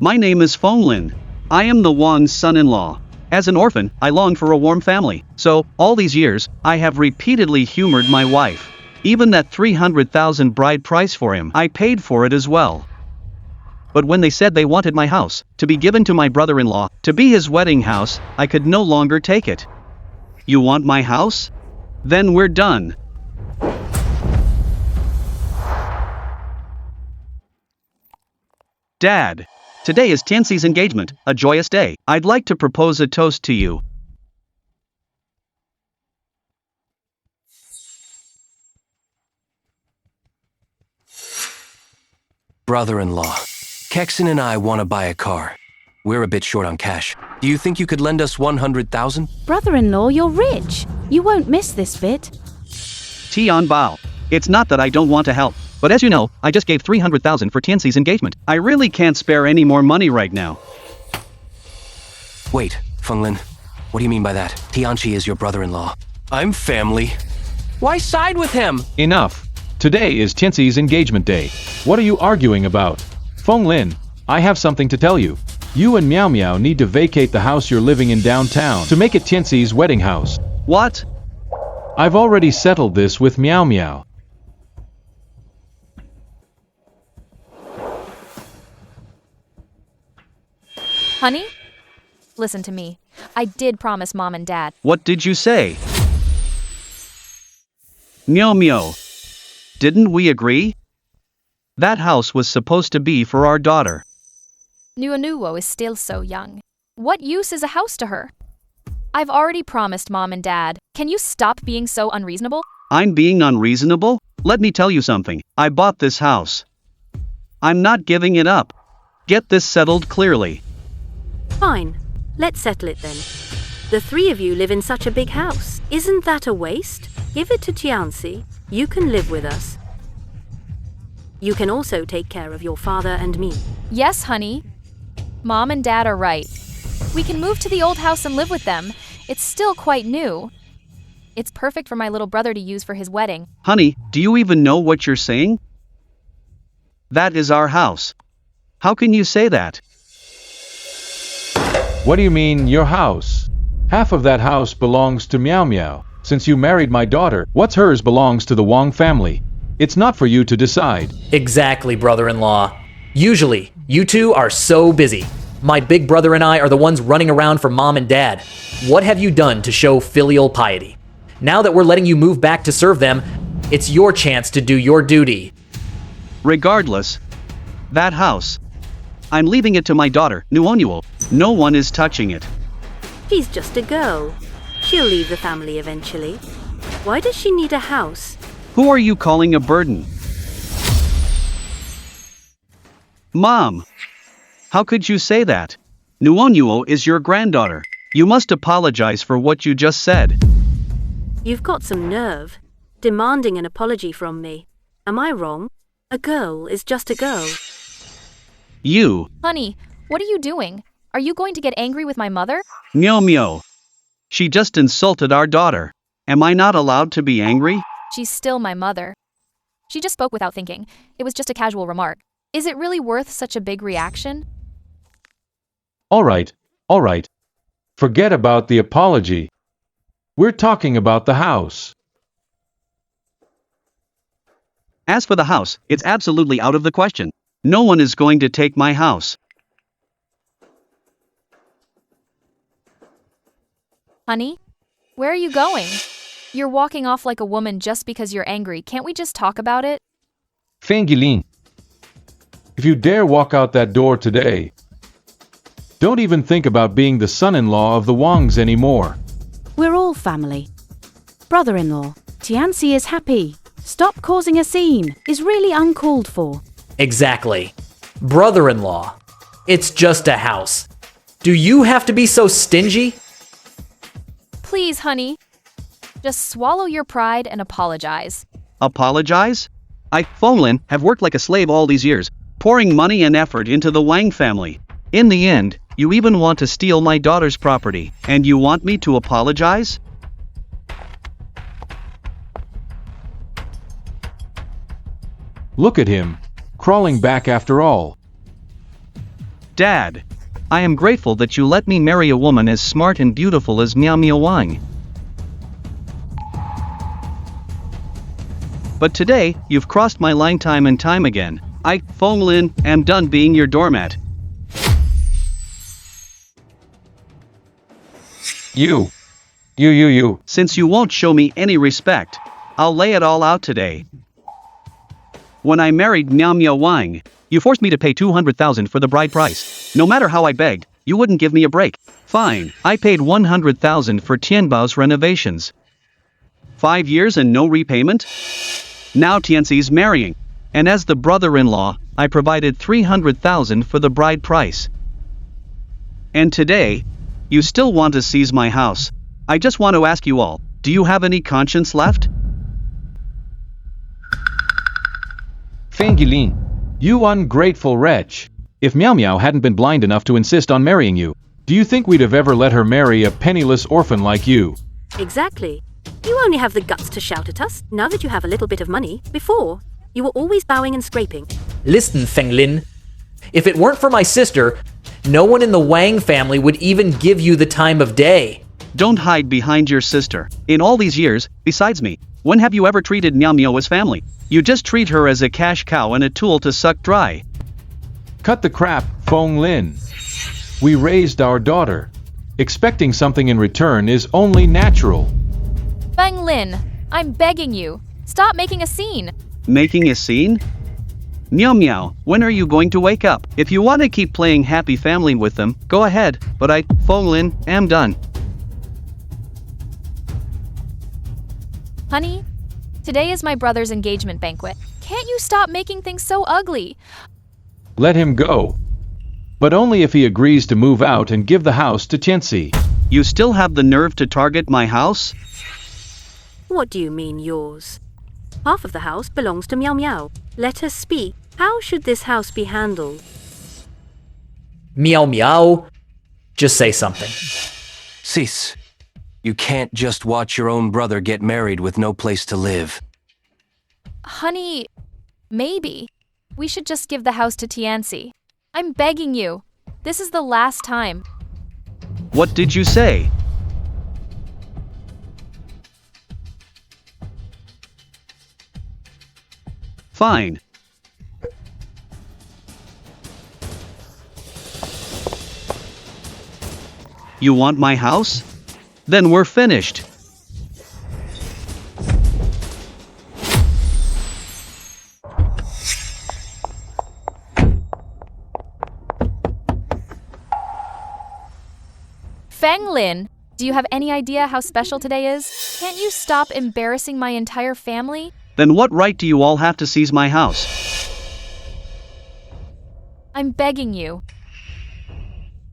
My name is Fonglin. I am the Wang's son-in-law. As an orphan, I long for a warm family, so, all these years, I have repeatedly humored my wife. Even that 300,000 bride price for him, I paid for it as well. But when they said they wanted my house, to be given to my brother-in-law, to be his wedding house, I could no longer take it. You want my house? Then we're done. Dad. Today is Tianxi's engagement, a joyous day. I'd like to propose a toast to you. Brother-in-law, Kexon and I want to buy a car. We're a bit short on cash. Do you think you could lend us 100,000? Brother-in-law, you're rich. You won't miss this bit. Tian Bao. It's not that I don't want to help, but as you know, I just gave 300,000 for Tianxi's engagement. I really can't spare any more money right now. Wait, Fonglin, what do you mean by that? Tianchi is your brother-in-law. I'm family. Why side with him? Enough. Today is Tianxi's engagement day. What are you arguing about? Fonglin, I have something to tell you. You and Miao Miao need to vacate the house you're living in downtown to make it Tianxi's wedding house. What? I've already settled this with Miao Miao. Honey? Listen to me. I did promise Mom and Dad. What did you say? Miao Miao. Didn't we agree? That house was supposed to be for our daughter. Nuo is still so young. What use is a house to her? I've already promised Mom and Dad. Can you stop being so unreasonable? I'm being unreasonable? Let me tell you something. I bought this house. I'm not giving it up. Get this settled clearly. Fine. Let's settle it then. The three of you live in such a big house. Isn't that a waste? Give it to Tianxi. You can live with us. You can also take care of your father and me. Yes, honey. Mom and Dad are right. We can move to the old house and live with them. It's still quite new. It's perfect for my little brother to use for his wedding. Honey, do you even know what you're saying? That is our house. How can you say that? What do you mean, your house? Half of that house belongs to Miao Miao. Since you married my daughter, what's hers belongs to the Wang family. It's not for you to decide. Exactly, brother-in-law. Usually, you two are so busy. My big brother and I are the ones running around for Mom and Dad. What have you done to show filial piety? Now that we're letting you move back to serve them, it's your chance to do your duty. Regardless, that house. I'm leaving it to my daughter, Nuo. No one is touching it. She's just a girl. She'll leave the family eventually. Why does she need a house? Who are you calling a burden? Mom! How could you say that? Nuo is your granddaughter. You must apologize for what you just said. You've got some nerve. Demanding an apology from me. Am I wrong? A girl is just a girl. You. Honey, what are you doing? Are you going to get angry with my mother? Miao. She just insulted our daughter. Am I not allowed to be angry? She's still my mother. She just spoke without thinking. It was just a casual remark. Is it really worth such a big reaction? All right. Forget about the apology. We're talking about the house. As for the house, it's absolutely out of the question. No one is going to take my house. Honey, where are you going? You're walking off like a woman just because you're angry. Can't we just talk about it? Fangilin, if you dare walk out that door today, don't even think about being the son-in-law of the Wangs anymore. We're all family. Brother-in-law, Tianxi is happy. Stop causing a scene. Is really uncalled for. Exactly. Brother-in-law. It's just a house. Do you have to be so stingy? Please, honey. Just swallow your pride and apologize. Apologize? I, Fonglin, have worked like a slave all these years, pouring money and effort into the Wang family. In the end, you even want to steal my daughter's property, and you want me to apologize? Look at him, crawling back after all. Dad, I am grateful that you let me marry a woman as smart and beautiful as Miao Miao Wang. But today, you've crossed my line time and time again. I, Fong Lin, am done being your doormat. You. Since you won't show me any respect, I'll lay it all out today. When I married Miao Miao Wang, you forced me to pay 200,000 for the bride price. No matter how I begged, you wouldn't give me a break. Fine, I paid 100,000 for Tianbao's renovations. 5 years and no repayment? Now Tianxi's marrying, and as the brother-in-law, I provided 300,000 for the bride price. And today, you still want to seize my house. I just want to ask you all, do you have any conscience left? Fangilin, you ungrateful wretch. If Miao Miao hadn't been blind enough to insist on marrying you, do you think we'd have ever let her marry a penniless orphan like you? Exactly. You only have the guts to shout at us, now that you have a little bit of money. Before, you were always bowing and scraping. Listen, Feng Lin. If it weren't for my sister, no one in the Wang family would even give you the time of day. Don't hide behind your sister. In all these years, besides me, when have you ever treated Miao Miao as family? You just treat her as a cash cow and a tool to suck dry. Cut the crap, Fong Lin. We raised our daughter. Expecting something in return is only natural. Feng Lin, I'm begging you. Stop making a scene. Making a scene? Miao Miao, when are you going to wake up? If you want to keep playing happy family with them, go ahead, but I, Fong Lin, am done. Honey, today is my brother's engagement banquet. Can't you stop making things so ugly? Let him go. But only if he agrees to move out and give the house to Tianxi. You still have the nerve to target my house? What do you mean, yours? Half of the house belongs to Miao Miao. Let her speak. How should this house be handled? Miao Miao, just say something. Sis, you can't just watch your own brother get married with no place to live. Honey, maybe. We should just give the house to Tianxi. I'm begging you. This is the last time. What did you say? Fine. You want my house? Then we're finished. Feng Lin, do you have any idea how special today is? Can't you stop embarrassing my entire family? Then what right do you all have to seize my house? I'm begging you.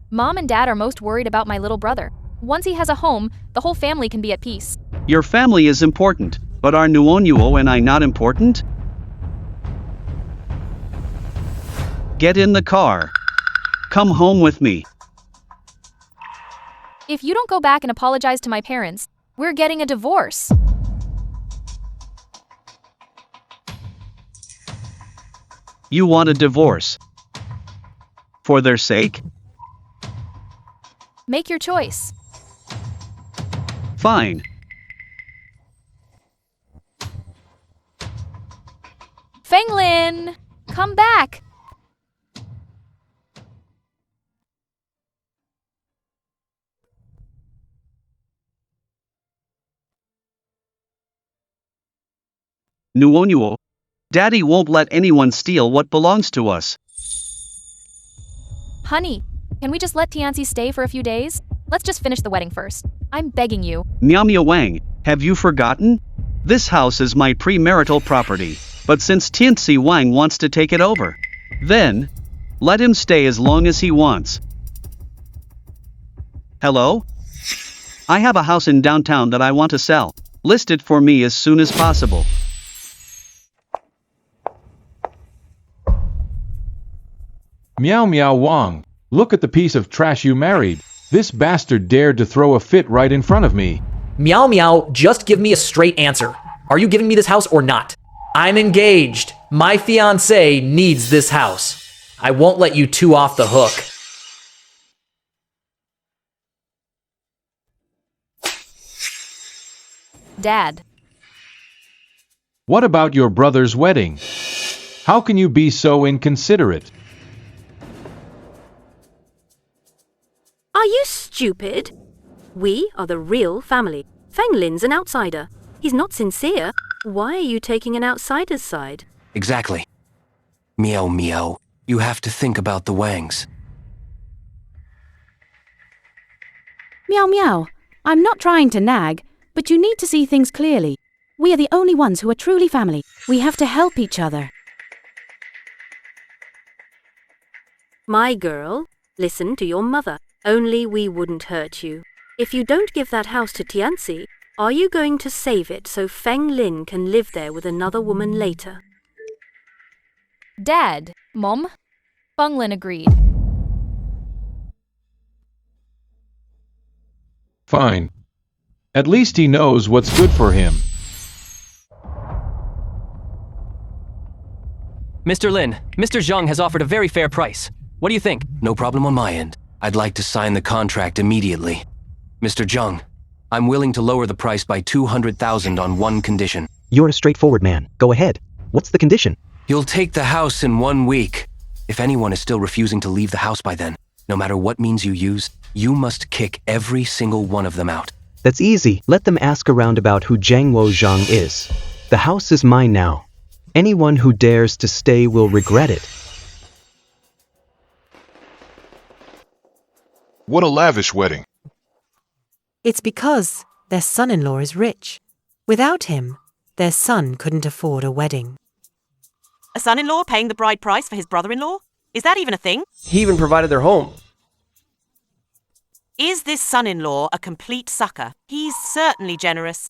Mom and Dad are most worried about my little brother. Once he has a home, the whole family can be at peace. Your family is important, but are Nuonuo and I not important? Get in the car. Come home with me. If you don't go back and apologize to my parents, we're getting a divorce. You want a divorce? For their sake? Make your choice. Fine. Feng Lin, come back. Nuonuo. Daddy won't let anyone steal what belongs to us. Honey, can we just let Tianxi stay for a few days? Let's just finish the wedding first. I'm begging you. Miao Miao Wang, have you forgotten? This house is my premarital property, but since Tianxi Wang wants to take it over, then, let him stay as long as he wants. Hello? I have a house in downtown that I want to sell. List it for me as soon as possible. Miao Miao Wang, look at the piece of trash you married. This bastard dared to throw a fit right in front of me. Miao Miao, just give me a straight answer. Are you giving me this house or not? I'm engaged. My fiancé needs this house. I won't let you two off the hook. Dad. What about your brother's wedding? How can you be so inconsiderate? Are you stupid? We are the real family. Feng Lin's an outsider. He's not sincere. Why are you taking an outsider's side? Exactly. Meow meow. You have to think about the Wangs. Meow meow. I'm not trying to nag, but you need to see things clearly. We are the only ones who are truly family. We have to help each other. My girl, listen to your mother. Only we wouldn't hurt you. If you don't give that house to Tianzi, are you going to save it so Feng Lin can live there with another woman later? Dad. Mom. Feng Lin agreed. Fine. At least he knows what's good for him. Mr. Lin, Mr. Zhang has offered a very fair price. What do you think? No problem on my end. I'd like to sign the contract immediately. Mr. Zhang, I'm willing to lower the price by 200,000 on one condition. You're a straightforward man. Go ahead. What's the condition? You'll take the house in 1 week. If anyone is still refusing to leave the house by then, no matter what means you use, you must kick every single one of them out. That's easy. Let them ask around about who Zhang Zhang is. The house is mine now. Anyone who dares to stay will regret it. What a lavish wedding. It's because their son-in-law is rich. Without him, their son couldn't afford a wedding. A son-in-law paying the bride price for his brother-in-law? Is that even a thing? He even provided their home. Is this son-in-law a complete sucker? He's certainly generous.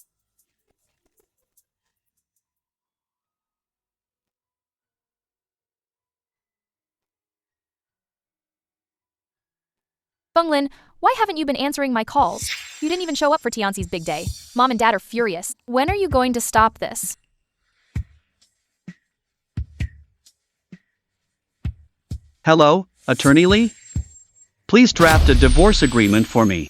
Feng Lin, why haven't you been answering my calls? You didn't even show up for Tianxi's big day. Mom and Dad are furious. When are you going to stop this? Hello, Attorney Lee? Please draft a divorce agreement for me.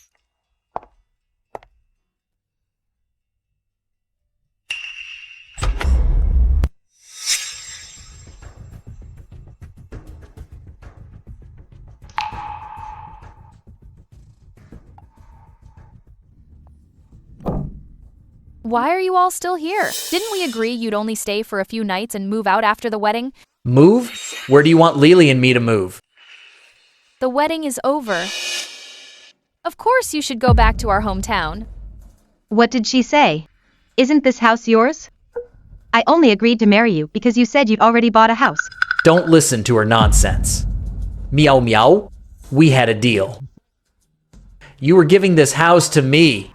Why are you all still here? Didn't we agree you'd only stay for a few nights and move out after the wedding? Move? Where do you want Lily and me to move? The wedding is over. Of course you should go back to our hometown. What did she say? Isn't this house yours? I only agreed to marry you because you said you'd already bought a house. Don't listen to her nonsense. Meow meow. We had a deal. You were giving this house to me.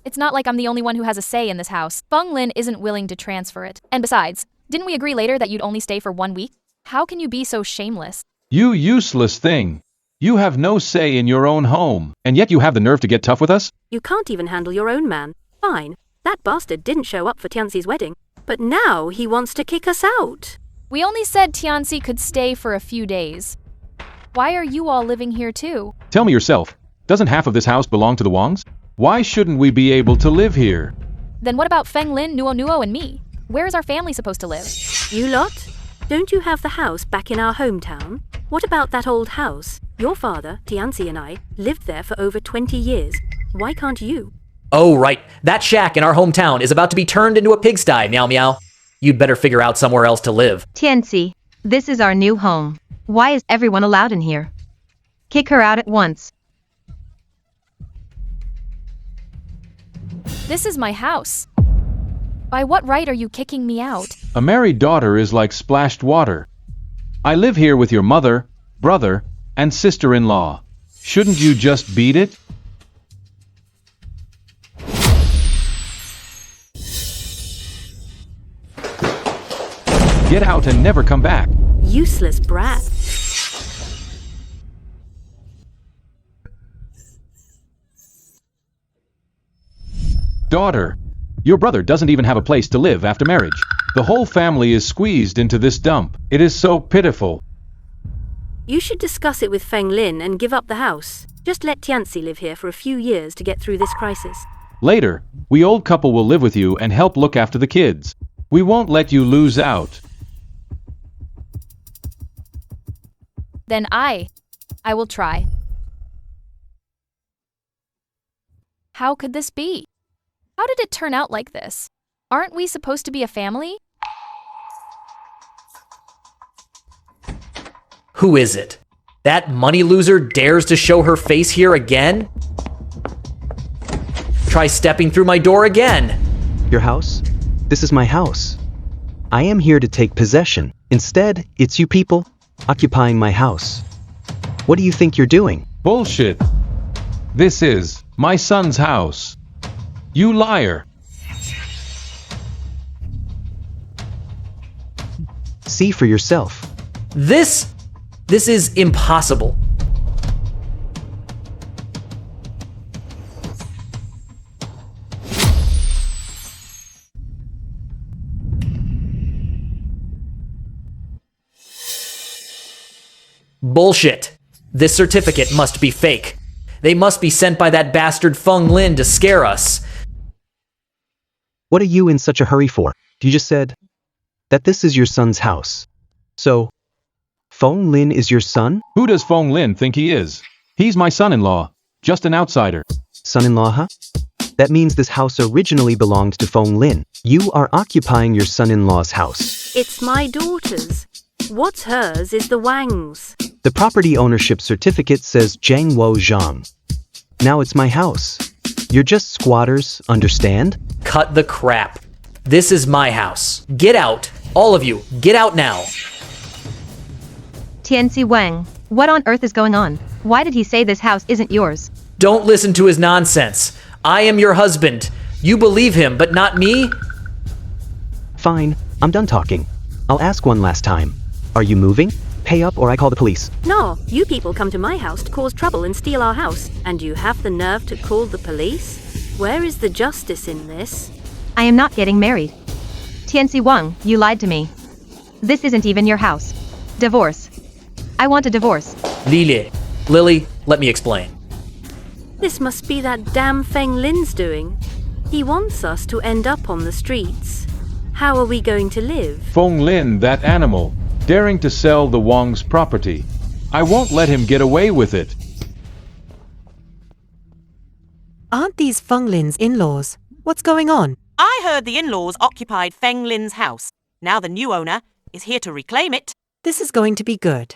It's not like I'm the only one who has a say in this house. Feng Lin isn't willing to transfer it. And besides, didn't we agree later that you'd only stay for 1 week? How can you be so shameless? You useless thing. You have no say in your own home, and yet you have the nerve to get tough with us? You can't even handle your own man. Fine, that bastard didn't show up for Tianxi's wedding, but now he wants to kick us out. We only said Tianxi could stay for a few days. Why are you all living here too? Tell me yourself, doesn't half of this house belong to the Wangs? Why shouldn't we be able to live here? Then what about Feng Lin, Nuo, and me? Where is our family supposed to live? You lot? Don't you have the house back in our hometown? What about that old house? Your father, Tianzi, and I lived there for over 20 years. Why can't you? Oh, right. That shack in our hometown is about to be turned into a pigsty, meow meow. You'd better figure out somewhere else to live. Tianzi, this is our new home. Why is everyone allowed in here? Kick her out at once. This is my house. By what right are you kicking me out? A married daughter is like splashed water. I live here with your mother, brother, and sister-in-law. Shouldn't you just beat it? Get out and never come back. Useless brat. Daughter, your brother doesn't even have a place to live after marriage. The whole family is squeezed into this dump. It is so pitiful. You should discuss it with Feng Lin and give up the house. Just let Tianzi live here for a few years to get through this crisis. Later, we old couple will live with you and help look after the kids. We won't let you lose out. Then I will try. How could this be? How did it turn out like this? Aren't we supposed to be a family? Who is it? That money loser dares to show her face here again? Try stepping through my door again. Your house? This is my house. I am here to take possession. Instead, it's you people occupying my house. What do you think you're doing? Bullshit. This is my son's house. You liar. See for yourself. This is impossible. Bullshit. This certificate must be fake. They must be sent by that bastard Feng Lin to scare us. What are you in such a hurry for? You just said that this is your son's house. So, Feng Lin is your son? Who does Feng Lin think he is? He's my son-in-law, just an outsider. Son-in-law, huh? That means this house originally belonged to Feng Lin. You are occupying your son-in-law's house. It's my daughter's. What's hers is the Wang's. The property ownership certificate says Jiangwo Zhang. Now it's my house. You're just squatters, understand? Cut the crap. This is my house. Get out. All of you, get out now. Tianxi Wang, what on earth is going on? Why did he say this house isn't yours? Don't listen to his nonsense. I am your husband. You believe him, but not me? Fine, I'm done talking. I'll ask one last time. Are you moving? Pay up or I call the police. No, you people come to my house to cause trouble and steal our house, and you have the nerve to call the police? Where is the justice in this? I am not getting married. Tianxi Wang, you lied to me. This isn't even your house. Divorce. I want a divorce. Lily, let me explain. This must be that damn Feng Lin's doing. He wants us to end up on the streets. How are we going to live? Feng Lin, that animal, daring to sell the Wang's property. I won't let him get away with it. Aren't these Feng Lin's in-laws? What's going on? I heard the in-laws occupied Feng Lin's house. Now the new owner is here to reclaim it. This is going to be good.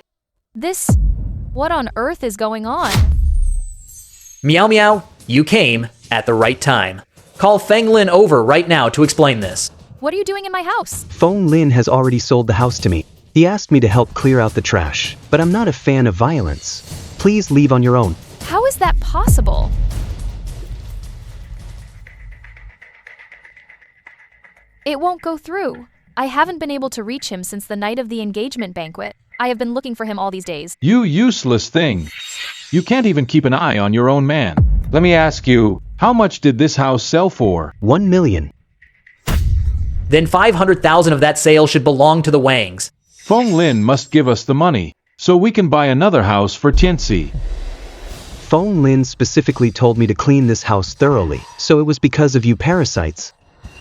What on earth is going on? Meow Meow, you came at the right time. Call Feng Lin over right now to explain this. What are you doing in my house? Feng Lin has already sold the house to me. He asked me to help clear out the trash, but I'm not a fan of violence. Please leave on your own. How is that possible? It won't go through. I haven't been able to reach him since the night of the engagement banquet. I have been looking for him all these days. You useless thing. You can't even keep an eye on your own man. Let me ask you, how much did this house sell for? 1 million. Then 500,000 of that sale should belong to the Wangs. Feng Lin must give us the money, so we can buy another house for Tianxi. Feng Lin specifically told me to clean this house thoroughly, so it was because of you parasites.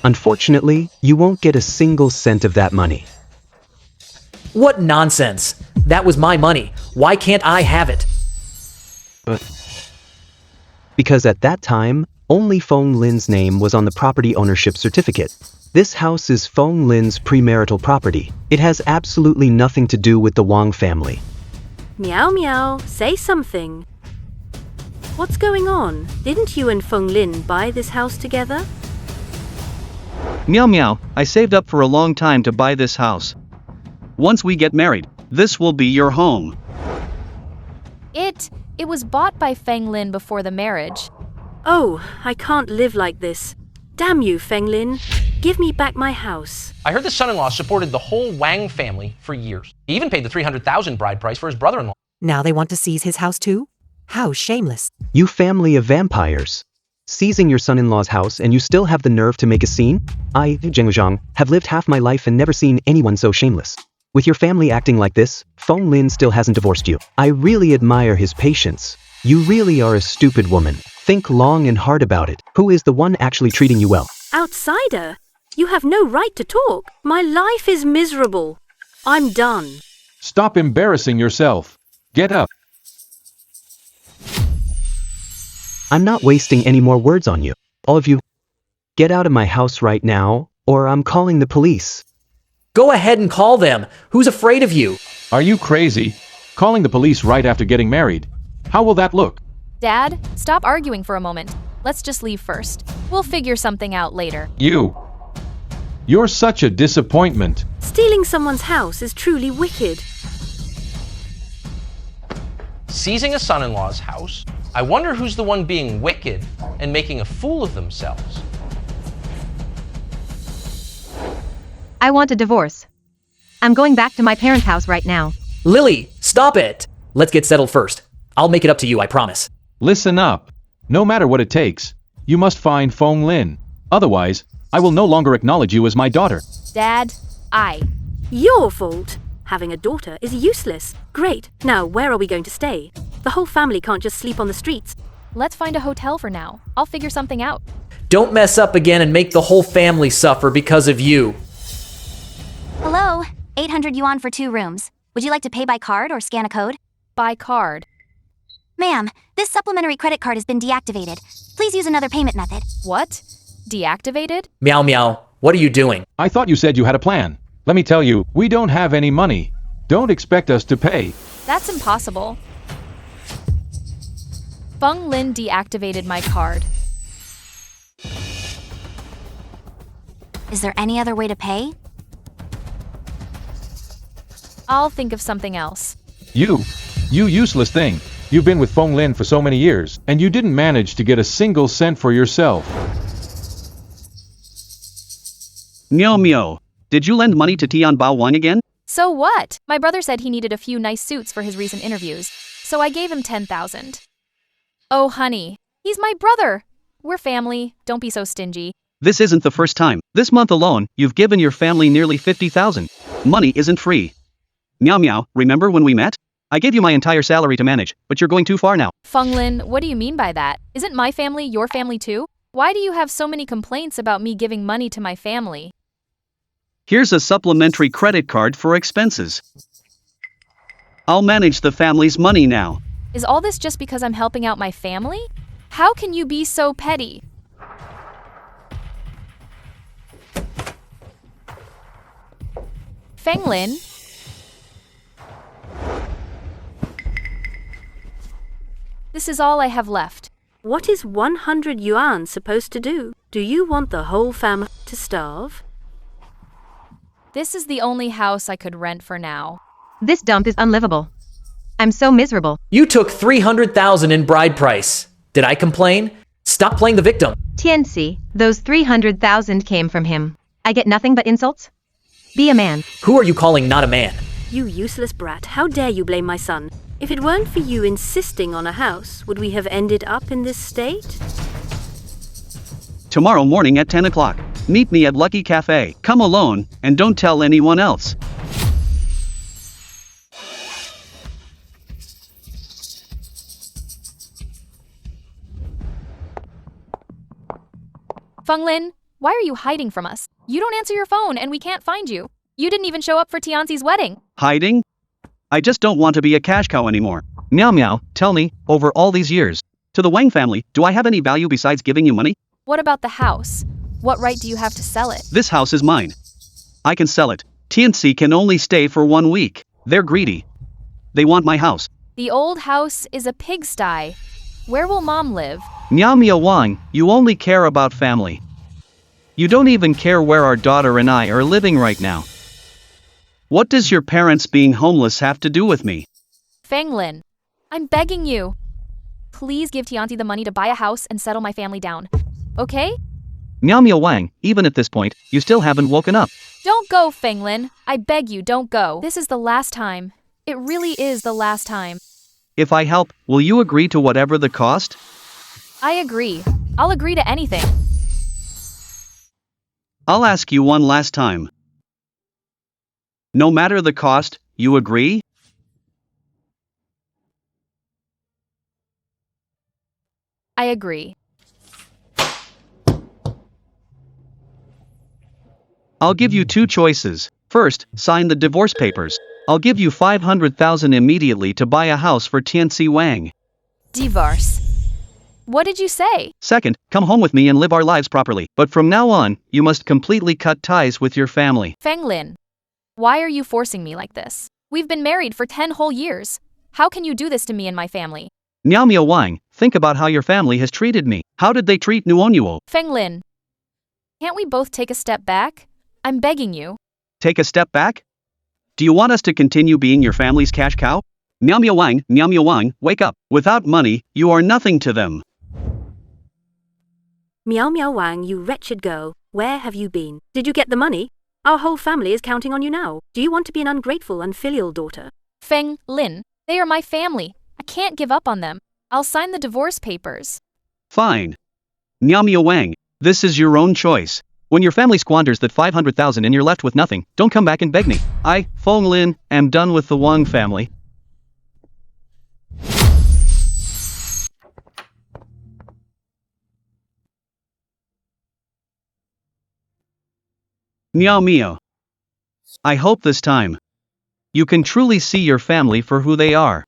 Unfortunately, you won't get a single cent of that money. What nonsense. That was my money. Why can't I have it? Because at that time, only Feng Lin's name was on the property ownership certificate. This house is Feng Lin's premarital property. It has absolutely nothing to do with the Wang family. Meow Meow, say something. What's going on? Didn't you and Feng Lin buy this house together? Meow Meow, I saved up for a long time to buy this house. Once we get married, this will be your home. It was bought by Feng Lin before the marriage. Oh, I can't live like this. Damn you, Feng Lin. Give me back my house. I heard the son-in-law supported the whole Wang family for years. He even paid the 300,000 bride price for his brother-in-law. Now they want to seize his house too? How shameless. You family of vampires. Seizing your son-in-law's house and you still have the nerve to make a scene? I, Jiangwo Zhang, have lived half my life and never seen anyone so shameless. With your family acting like this, Feng Lin still hasn't divorced you. I really admire his patience. You really are a stupid woman. Think long and hard about it. Who is the one actually treating you well? Outsider? You have no right to talk. My life is miserable. I'm done. Stop embarrassing yourself. Get up. I'm not wasting any more words on you. All of you, get out of my house right now, or I'm calling the police. Go ahead and call them. Who's afraid of you? Are you crazy? Calling the police right after getting married? How will that look? Dad, stop arguing for a moment. Let's just leave first. We'll figure something out later. You're such a disappointment. Stealing someone's house is truly wicked. Seizing a son-in-law's house? I wonder who's the one being wicked and making a fool of themselves. I want a divorce. I'm going back to my parents' house right now. Lily, stop it! Let's get settled first. I'll make it up to you, I promise. Listen up. No matter what it takes, you must find Fong Lin. Otherwise, I will no longer acknowledge you as my daughter. Dad, Your fault. Having a daughter is useless. Great. Now, where are we going to stay? The whole family can't just sleep on the streets. Let's find a hotel for now. I'll figure something out. Don't mess up again and make the whole family suffer because of you. Hello, 800 yuan for 2 rooms. Would you like to pay by card or scan a code? By card. Ma'am, this supplementary credit card has been deactivated. Please use another payment method. What? Deactivated? Meow meow, what are you doing? I thought you said you had a plan. Let me tell you, we don't have any money. Don't expect us to pay. That's impossible. Feng Lin deactivated my card. Is there any other way to pay? I'll think of something else. You useless thing. You've been with Fong Lin for so many years, and you didn't manage to get a single cent for yourself. Meow meow. Did you lend money to Tian Bao Wang again? So what? My brother said he needed a few nice suits for his recent interviews, so I gave him 10,000. Oh, honey, he's my brother. We're family. Don't be so stingy. This isn't the first time. This month alone, you've given your family nearly 50,000. Money isn't free. Meow meow, remember when we met? I gave you my entire salary to manage, but you're going too far now. Feng Lin, what do you mean by that? Isn't my family your family too? Why do you have so many complaints about me giving money to my family? Here's a supplementary credit card for expenses. I'll manage the family's money now. Is all this just because I'm helping out my family? How can you be so petty? Feng Lin? This is all I have left. What is 100 yuan supposed to do? Do you want the whole family to starve? This is the only house I could rent for now. This dump is unlivable. I'm so miserable. You took 300,000 in bride price. Did I complain? Stop playing the victim. Tianxi, those 300,000 came from him. I get nothing but insults? Be a man. Who are you calling not a man? You useless brat, how dare you blame my son? If it weren't for you insisting on a house, would we have ended up in this state? Tomorrow morning at 10 o'clock. Meet me at Lucky Cafe. Come alone, and don't tell anyone else. Feng Lin, why are you hiding from us? You don't answer your phone and we can't find you. You didn't even show up for Tianxi's wedding. Hiding? I just don't want to be a cash cow anymore. Meow meow, tell me, over all these years, to the Wang family, do I have any value besides giving you money? What about the house? What right do you have to sell it? This house is mine. I can sell it. Tianxi can only stay for 1 week. They're greedy. They want my house. The old house is a pigsty. Where will Mom live? Meow meow Wang, you only care about family. You don't even care where our daughter and I are living right now. What does your parents being homeless have to do with me? Feng Lin, I'm begging you. Please give Tianxi the money to buy a house and settle my family down. Okay? Meow meow Wang, even at this point, you still haven't woken up. Don't go, Feng Lin. I beg you, don't go. This is the last time. It really is the last time. If I help, will you agree to whatever the cost? I agree. I'll agree to anything. I'll ask you one last time. No matter the cost, you agree? I agree. I'll give you two choices. First, sign the divorce papers. I'll give you 500,000 immediately to buy a house for Tianxi Wang. Divorce. What did you say? Second, come home with me and live our lives properly. But from now on, you must completely cut ties with your family. Feng Lin, why are you forcing me like this? We've been married for 10 whole years. How can you do this to me and my family? Miao Miao Wang, think about how your family has treated me. How did they treat Nuonyuo? Feng Lin, can't we both take a step back? I'm begging you. Take a step back? Do you want us to continue being your family's cash cow? Miao Miao Wang, wake up. Without money, you are nothing to them. Miao Miao Wang, you wretched girl, where have you been? Did you get the money? Our whole family is counting on you now. Do you want to be an ungrateful, unfilial daughter? Feng Lin, they are my family. I can't give up on them. I'll sign the divorce papers. Fine. Miao Miao Wang, this is your own choice. When your family squanders that 500,000 and you're left with nothing, don't come back and beg me. I, Feng Lin, am done with the Wang family. Miao Miao. I hope this time you can truly see your family for who they are.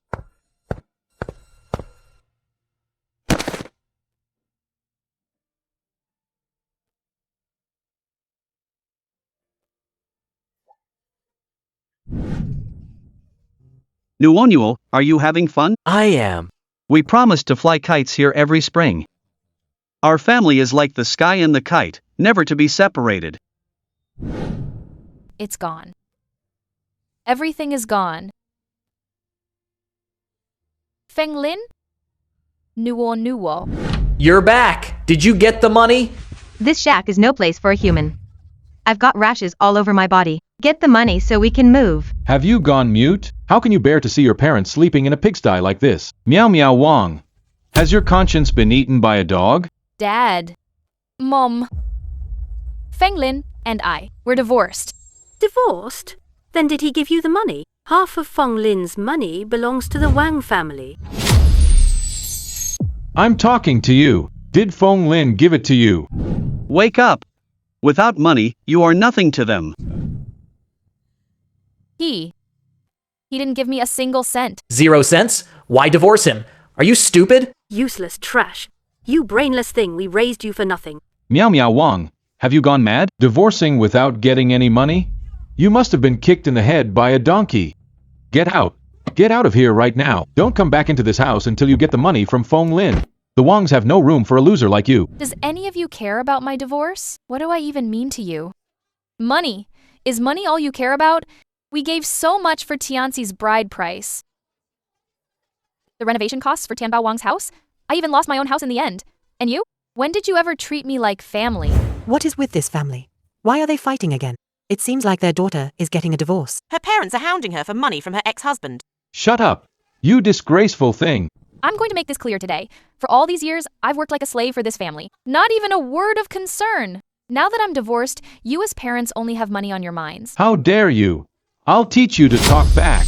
Nuonyuo, are you having fun? I am. We promised to fly kites here every spring. Our family is like the sky and the kite, never to be separated. It's gone. Everything is gone. Feng Lin? Nuo. You're back. Did you get the money? This shack is no place for a human. I've got rashes all over my body. Get the money so we can move. Have you gone mute? How can you bear to see your parents sleeping in a pigsty like this? Miao Miao Wang. Has your conscience been eaten by a dog? Dad. Mom. Feng Lin and I were divorced. Divorced? Then did he give you the money? Half of Feng Lin's money belongs to the Wang family. I'm talking to you. Did Feng Lin give it to you? Wake up! Without money, you are nothing to them. He didn't give me a single cent. 0 cents? Why divorce him? Are you stupid? Useless trash. You brainless thing, we raised you for nothing. Miao Miao Wang, have you gone mad? Divorcing without getting any money? You must have been kicked in the head by a donkey. Get out. Get out of here right now. Don't come back into this house until you get the money from Feng Lin. The Wangs have no room for a loser like you. Does any of you care about my divorce? What do I even mean to you? Money. Is money all you care about? We gave so much for Tianxi's bride price. The renovation costs for Tianbao Wang's house? I even lost my own house in the end. And you? When did you ever treat me like family? What is with this family? Why are they fighting again? It seems like their daughter is getting a divorce. Her parents are hounding her for money from her ex-husband. Shut up. You disgraceful thing. I'm going to make this clear today. For all these years, I've worked like a slave for this family. Not even a word of concern. Now that I'm divorced, you as parents only have money on your minds. How dare you? I'll teach you to talk back.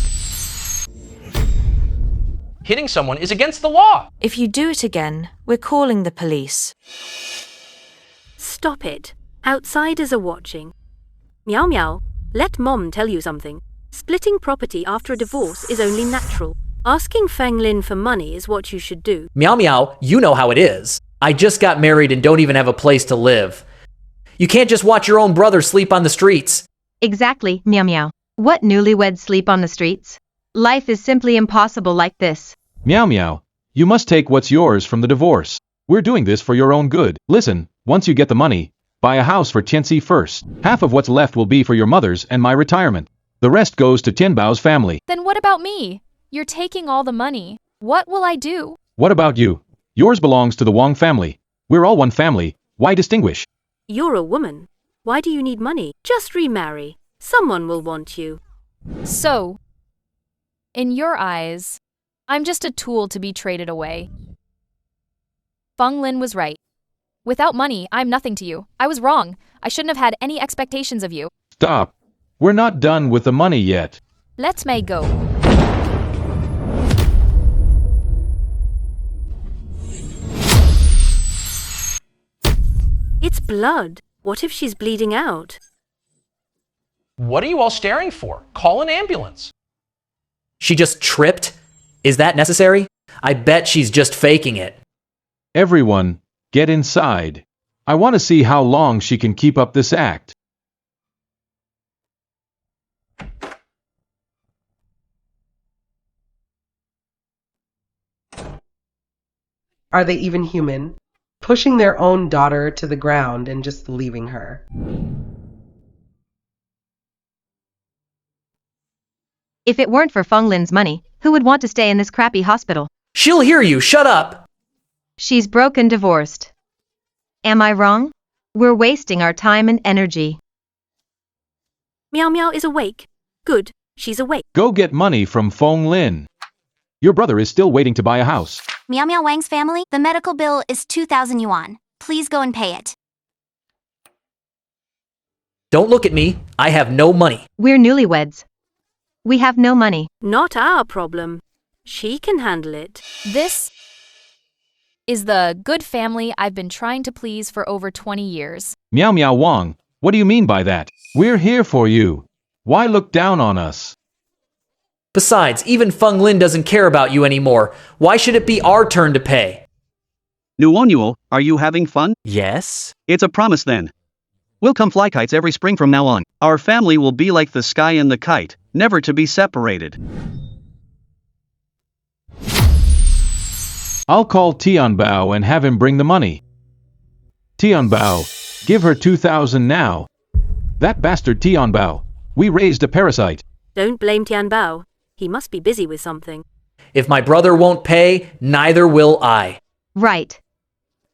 Hitting someone is against the law. If you do it again, we're calling the police. Stop it. Outsiders are watching. Miao Miao, let Mom tell you something. Splitting property after a divorce is only natural. Asking Feng Lin for money is what you should do. Miao Miao, you know how it is. I just got married and don't even have a place to live. You can't just watch your own brother sleep on the streets. Exactly, Miao Miao. What newlyweds sleep on the streets? Life is simply impossible like this. Miao Miao, you must take what's yours from the divorce. We're doing this for your own good. Listen, once you get the money, buy a house for Tianxi first. Half of what's left will be for your mother's and my retirement. The rest goes to Tianbao's family. Then what about me? You're taking all the money. What will I do? What about you? Yours belongs to the Wang family. We're all one family. Why distinguish? You're a woman. Why do you need money? Just remarry. Someone will want you. So, in your eyes, I'm just a tool to be traded away. Feng Lin was right. Without money, I'm nothing to you. I was wrong. I shouldn't have had any expectations of you. Stop. We're not done with the money yet. Let me go. It's blood. What if she's bleeding out? What are you all staring for? Call an ambulance. She just tripped? Is that necessary? I bet she's just faking it. Everyone, get inside. I want to see how long she can keep up this act. Are they even human? Pushing their own daughter to the ground and just leaving her. If it weren't for Feng Lin's money, who would want to stay in this crappy hospital? She'll hear you, shut up! She's broke and divorced. Am I wrong? We're wasting our time and energy. Meow Meow is awake. Good, she's awake. Go get money from Feng Lin. Your brother is still waiting to buy a house. Meow Meow Wang's family, the medical bill is 2,000 yuan. Please go and pay it. Don't look at me. I have no money. We're newlyweds. We have no money. Not our problem. She can handle it. This is the good family I've been trying to please for over 20 years. Meow Meow Wang, what do you mean by that? We're here for you. Why look down on us? Besides, even Feng Lin doesn't care about you anymore. Why should it be our turn to pay? Nuonuo, are you having fun? Yes? It's a promise then. We'll come fly kites every spring from now on. Our family will be like the sky and the kite, never to be separated. I'll call Tianbao and have him bring the money. Tianbao, give her 2,000 now. That bastard Tianbao. We raised a parasite. Don't blame Tianbao. He must be busy with something. If my brother won't pay, neither will I. Right.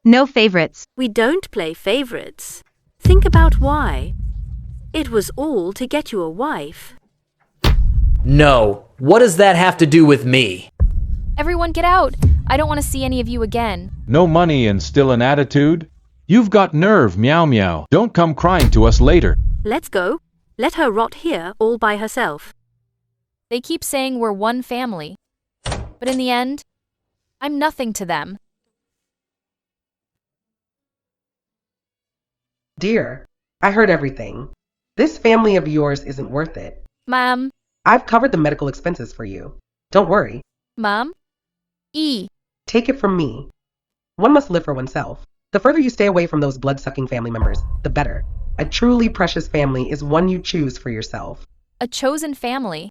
No favorites. We don't play favorites. Think about why. It was all to get you a wife. No. What does that have to do with me? Everyone get out. I don't want to see any of you again. No money and still an attitude? You've got nerve, Meow Meow. Don't come crying to us later. Let's go. Let her rot here all by herself. They keep saying we're one family. But in the end, I'm nothing to them. Dear, I heard everything. This family of yours isn't worth it. Mom. I've covered the medical expenses for you. Don't worry. Mom? Take it from me. One must live for oneself. The further you stay away from those blood-sucking family members, the better. A truly precious family is one you choose for yourself. A chosen family.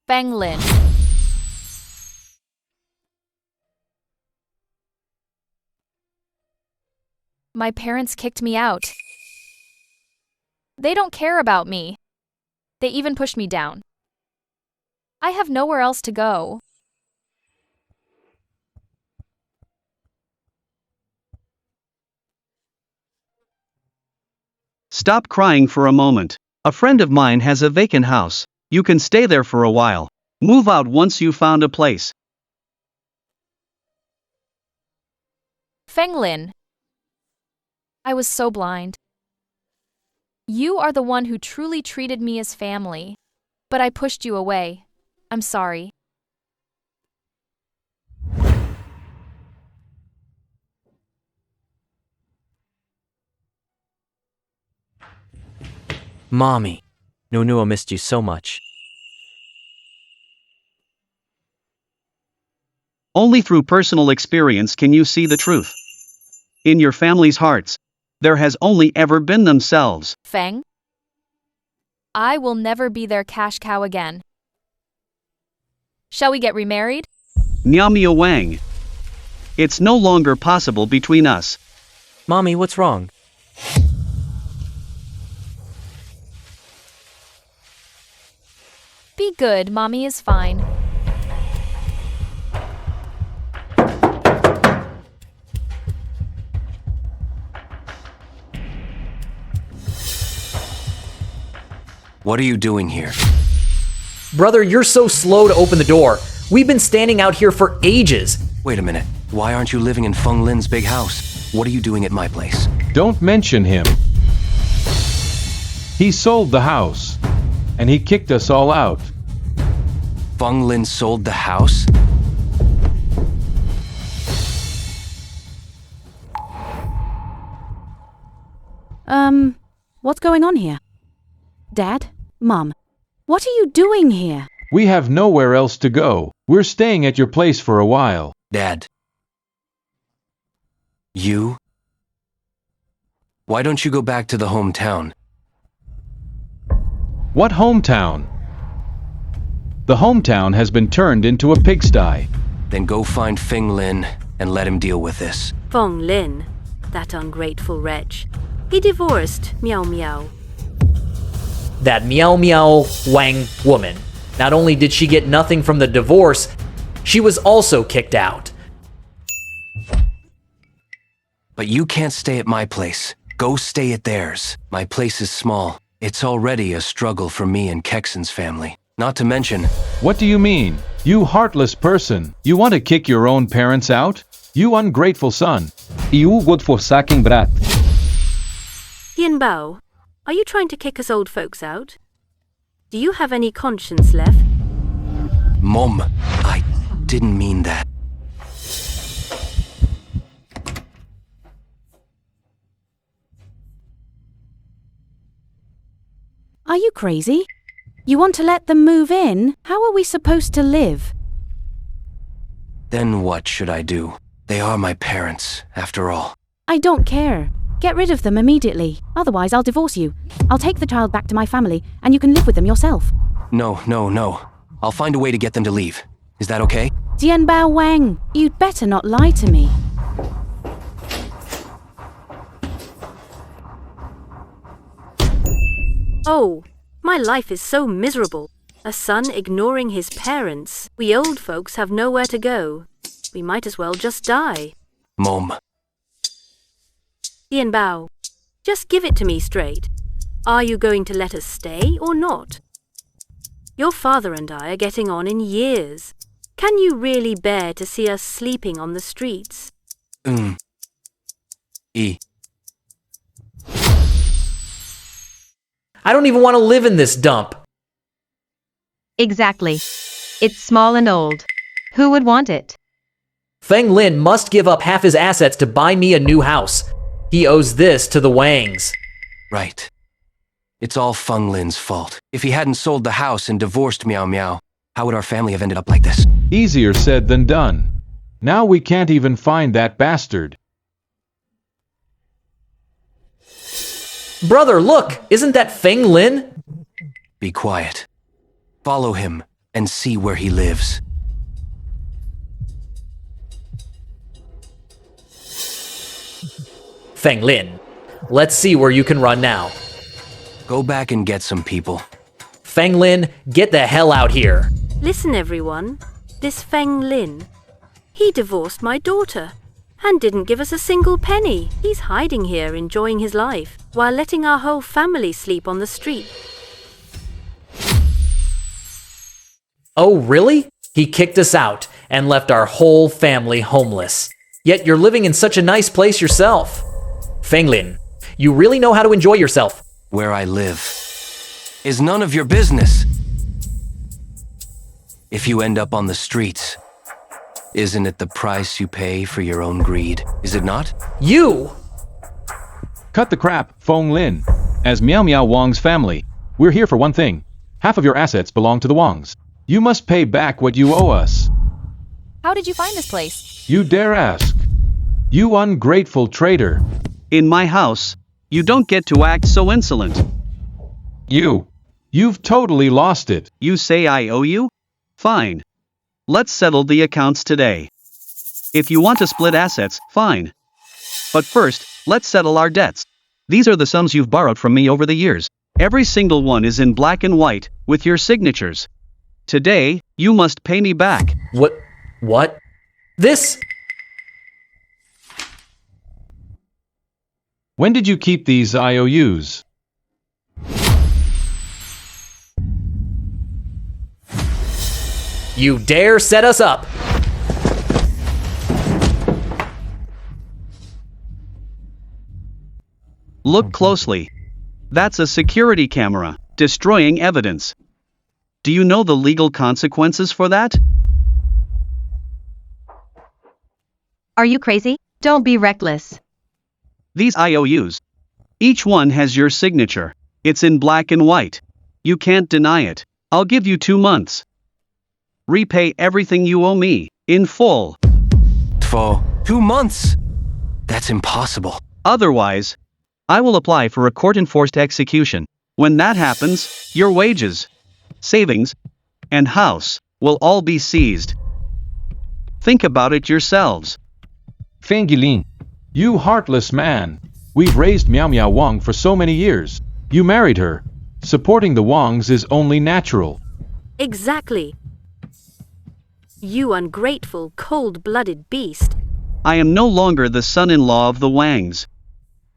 Feng Lin. My parents kicked me out. They don't care about me. They even pushed me down. I have nowhere else to go. Stop crying for a moment. A friend of mine has a vacant house. You can stay there for a while. Move out once you found a place. Feng Lin. I was so blind. You are the one who truly treated me as family. But I pushed you away. I'm sorry. Mommy, Nuonuo missed you so much. Only through personal experience can you see the truth. In your family's hearts, there has only ever been themselves. Feng? I will never be their cash cow again. Shall we get remarried? Meow Wang. It's no longer possible between us. Mommy, what's wrong? Be good, Mommy is fine. What are you doing here? Brother, you're so slow to open the door. We've been standing out here for ages. Wait a minute. Why aren't you living in Feng Lin's big house? What are you doing at my place? Don't mention him. He sold the house, and he kicked us all out. Feng Lin sold the house? What's going on here? Dad? Mom? What are you doing here? We have nowhere else to go. We're staying at your place for a while. Dad. You? Why don't you go back to the hometown? What hometown? The hometown has been turned into a pigsty. Then go find Feng Lin and let him deal with this. Feng Lin, that ungrateful wretch. He divorced Meow Meow. That Meow Meow Wang woman. Not only did she get nothing from the divorce, she was also kicked out. But you can't stay at my place. Go stay at theirs. My place is small. It's already a struggle for me and Kexon's family. Not to mention... What do you mean? You heartless person. You want to kick your own parents out? You ungrateful son. You godforsaking brat. Yin Bao, are you trying to kick us old folks out? Do you have any conscience left? Mom, I didn't mean that. Are you crazy? You want to let them move in? How are we supposed to live? Then what should I do? They are my parents, after all. I don't care. Get rid of them immediately. Otherwise, I'll divorce you. I'll take the child back to my family, and you can live with them yourself. No. I'll find a way to get them to leave. Is that okay? Jianbao Wang, you'd better not lie to me. Oh, my life is so miserable. A son ignoring his parents. We old folks have nowhere to go. We might as well just die. Mom. Yin Bao, just give it to me straight. Are you going to let us stay or not? Your father and I are getting on in years. Can you really bear to see us sleeping on the streets? I don't even want to live in this dump. Exactly. It's small and old. Who would want it? Feng Lin must give up half his assets to buy me a new house. He owes this to the Wangs. Right. It's all Feng Lin's fault. If he hadn't sold the house and divorced Meow Meow, how would our family have ended up like this? Easier said than done. Now we can't even find that bastard. Brother, look! Isn't that Feng Lin? Be quiet. Follow him and see where he lives. Feng Lin, let's see where you can run now. Go back and get some people. Feng Lin, get the hell out here. Listen, everyone. This Feng Lin, he divorced my daughter and didn't give us a single penny. He's hiding here enjoying his life while letting our whole family sleep on the street. Oh, really? He kicked us out and left our whole family homeless. Yet you're living in such a nice place yourself. Feng Lin, you really know how to enjoy yourself. Where I live is none of your business. If you end up on the streets, isn't it the price you pay for your own greed? Is it not? You! Cut the crap, Feng Lin. As Meow Meow Wang's family, we're here for one thing. Half of your assets belong to the Wangs. You must pay back what you owe us. How did you find this place? You dare ask? You ungrateful traitor. In my house, you don't get to act so insolent. You've totally lost it. You say I owe you? Fine. Let's settle the accounts today. If you want to split assets, fine. But first, let's settle our debts. These are the sums you've borrowed from me over the years. Every single one is in black and white, with your signatures. Today, you must pay me back. What? This? When did you keep these IOUs? You dare set us up? Look closely. That's a security camera, destroying evidence. Do you know the legal consequences for that? Are you crazy? Don't be reckless. These IOUs. Each one has your signature. It's in black and white. You can't deny it. I'll give you 2 months. Repay everything you owe me, in full. For 2 months? That's impossible. Otherwise, I will apply for a court-enforced execution. When that happens, your wages, savings, and house will all be seized. Think about it yourselves. Fangilin, you heartless man. We've raised Miao Miao Wang for so many years. You married her. Supporting the Wangs is only natural. Exactly. You ungrateful, cold-blooded beast. I am no longer the son-in-law of the Wangs.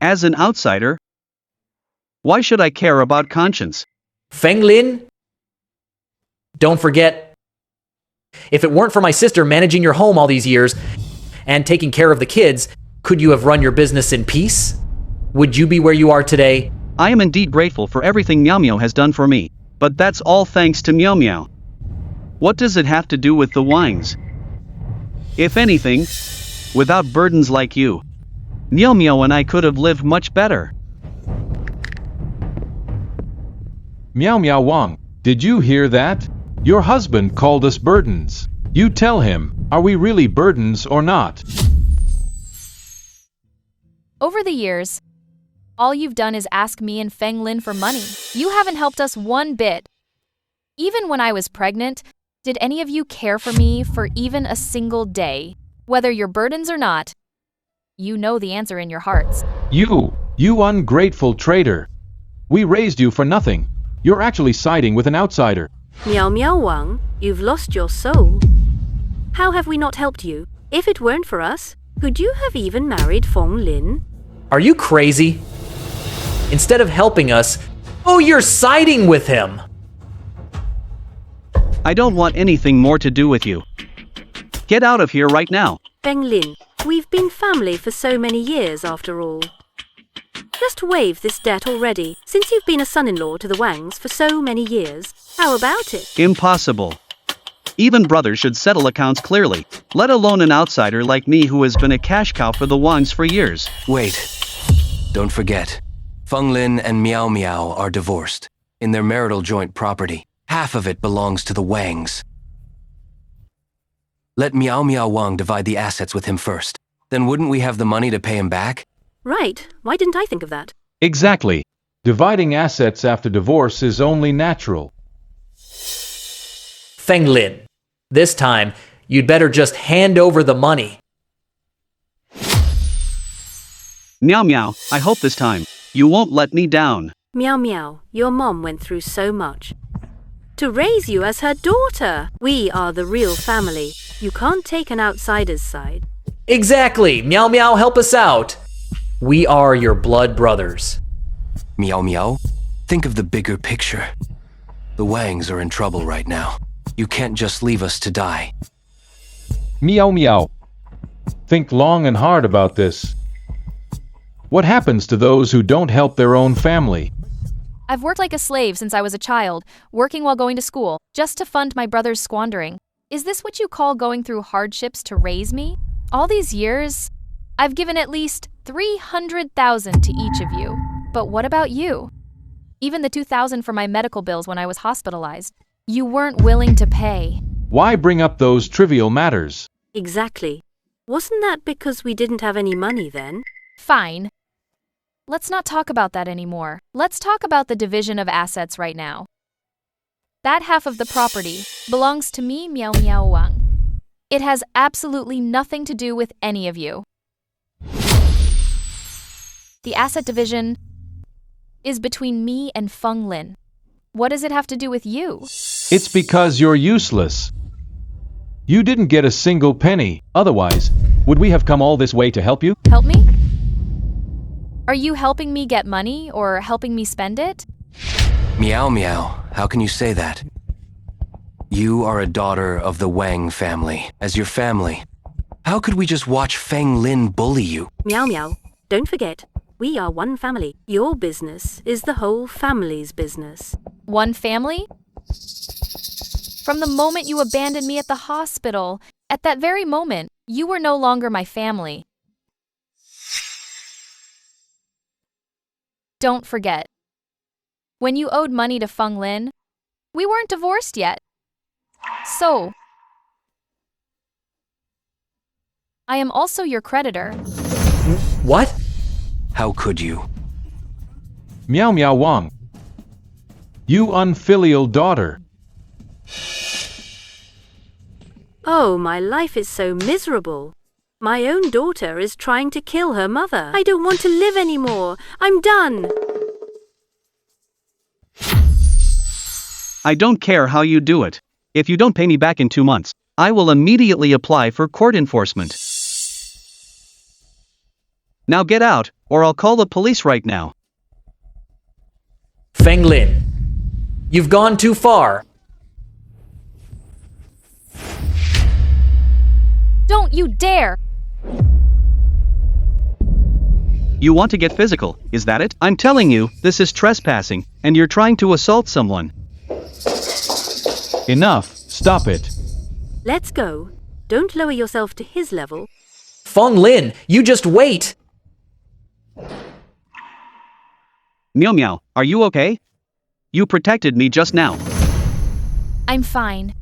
As an outsider, why should I care about conscience? Feng Lin? Don't forget, if it weren't for my sister managing your home all these years and taking care of the kids, could you have run your business in peace? Would you be where you are today? I am indeed grateful for everything Miao Miao has done for me, but that's all thanks to Miao Miao. What does it have to do with the Wangs? If anything, without burdens like you, Miao Miao and I could have lived much better. Miao Miao Wang, did you hear that? Your husband called us burdens. You tell him, are we really burdens or not? Over the years, all you've done is ask me and Feng Lin for money. You haven't helped us one bit. Even when I was pregnant, did any of you care for me for even a single day? Whether you're burdens or not, you know the answer in your hearts. You ungrateful traitor. We raised you for nothing. You're actually siding with an outsider. Miao Miao Wang, you've lost your soul. How have we not helped you? If it weren't for us, could you have even married Feng Lin? Are you crazy? Instead of helping us, you're siding with him. I don't want anything more to do with you. Get out of here right now. Feng Lin, we've been family for so many years after all. Just waive this debt already, since you've been a son-in-law to the Wangs for so many years. How about it? Impossible. Even brothers should settle accounts clearly, let alone an outsider like me who has been a cash cow for the Wangs for years. Wait. Don't forget. Feng Lin and Miao Miao are divorced. In their marital joint property, half of it belongs to the Wangs. Let Miao Miao Wang divide the assets with him first. Then wouldn't we have the money to pay him back? Right. Why didn't I think of that? Exactly. Dividing assets after divorce is only natural. Feng Lin, this time, you'd better just hand over the money. Miao Miao, I hope this time, you won't let me down. Miao Miao, your mom went through so much. To raise you as her daughter. We are the real family. You can't take an outsider's side. Exactly. Miao Miao, help us out. We are your blood brothers. Miao Miao, think of the bigger picture. The Wangs are in trouble right now. You can't just leave us to die. Miao Miao. Think long and hard about this. What happens to those who don't help their own family? I've worked like a slave since I was a child, working while going to school, just to fund my brother's squandering. Is this what you call going through hardships to raise me? All these years, I've given at least 300,000 to each of you. But what about you? Even the 2,000 for my medical bills when I was hospitalized. You weren't willing to pay. Why bring up those trivial matters? Exactly. Wasn't that because we didn't have any money then? Fine. Let's not talk about that anymore. Let's talk about the division of assets right now. That half of the property belongs to me, Miao Miao Wang. It has absolutely nothing to do with any of you. The asset division is between me and Feng Lin. What does it have to do with you? It's because you're useless. You didn't get a single penny. Otherwise, would we have come all this way to help you? Help me? Are you helping me get money or helping me spend it? Miao Miao, how can you say that? You are a daughter of the Wang family. As your family, how could we just watch Feng Lin bully you? Miao Miao, don't forget, we are one family. Your business is the whole family's business. One family? From the moment you abandoned me at the hospital, at that very moment, you were no longer my family. Don't forget. When you owed money to Feng Lin, we weren't divorced yet. So, I am also your creditor. What? How could you? Miao Miao Wang. You unfilial daughter. Oh, my life is so miserable. My own daughter is trying to kill her mother. I don't want to live anymore. I'm done. I don't care how you do it. If you don't pay me back in 2 months, I will immediately apply for court enforcement. Now get out, or I'll call the police right now. Feng Lin, you've gone too far. Don't you dare! You want to get physical, is that it? I'm telling you, this is trespassing, and you're trying to assault someone. Enough, stop it. Let's go. Don't lower yourself to his level. Feng Lin, you just wait. Miao Miao, are you okay? You protected me just now. I'm fine.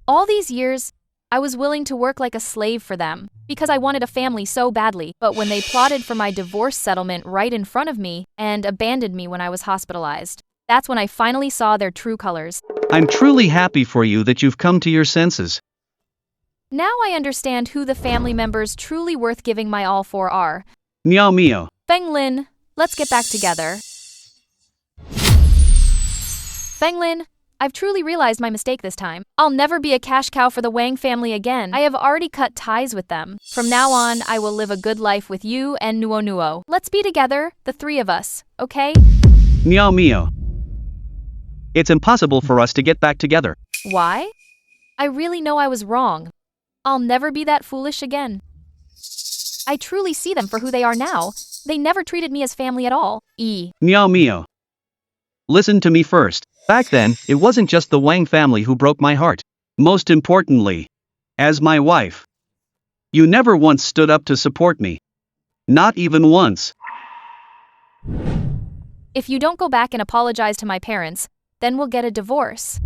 All these years, I was willing to work like a slave for them, because I wanted a family so badly. But when they plotted for my divorce settlement right in front of me and abandoned me when I was hospitalized, that's when I finally saw their true colors. I'm truly happy for you that you've come to your senses. Now I understand who the family members truly worth giving my all for are. Miao Miao. Feng Lin, let's get back together. Feng Lin, I've truly realized my mistake this time. I'll never be a cash cow for the Wang family again. I have already cut ties with them. From now on, I will live a good life with you and Nuo Nuo. Let's be together, the three of us, okay? Miao Miao. It's impossible for us to get back together. Why? I really know I was wrong. I'll never be that foolish again. I truly see them for who they are now. They never treated me as family at all. Miao Miao. Listen to me first. Back then, it wasn't just the Wang family who broke my heart. Most importantly, as my wife. You never once stood up to support me. Not even once. If you don't go back and apologize to my parents, then we'll get a divorce.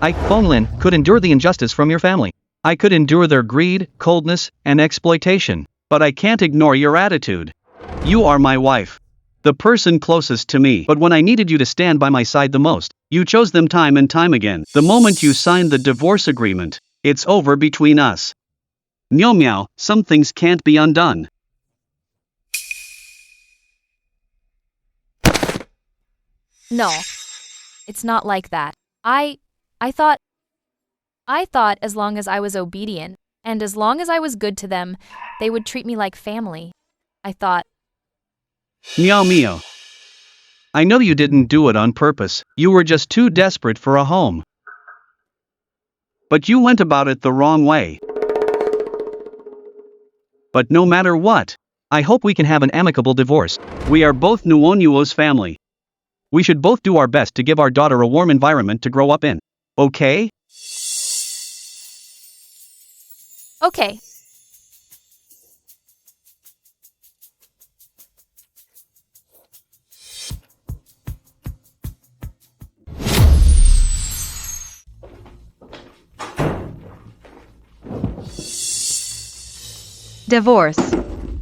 I, Feng Lin, could endure the injustice from your family. I could endure their greed, coldness, and exploitation. But I can't ignore your attitude. You are my wife. The person closest to me. But when I needed you to stand by my side the most, you chose them time and time again. The moment you signed the divorce agreement, it's over between us. Miao Miao, some things can't be undone. No, it's not like that. I thought as long as I was obedient, and as long as I was good to them, they would treat me like family. I thought. Miao Miao. I know you didn't do it on purpose, you were just too desperate for a home. But you went about it the wrong way. But no matter what, I hope we can have an amicable divorce. We are both Nuonuo's family. We should both do our best to give our daughter a warm environment to grow up in. Okay? Okay. Divorce.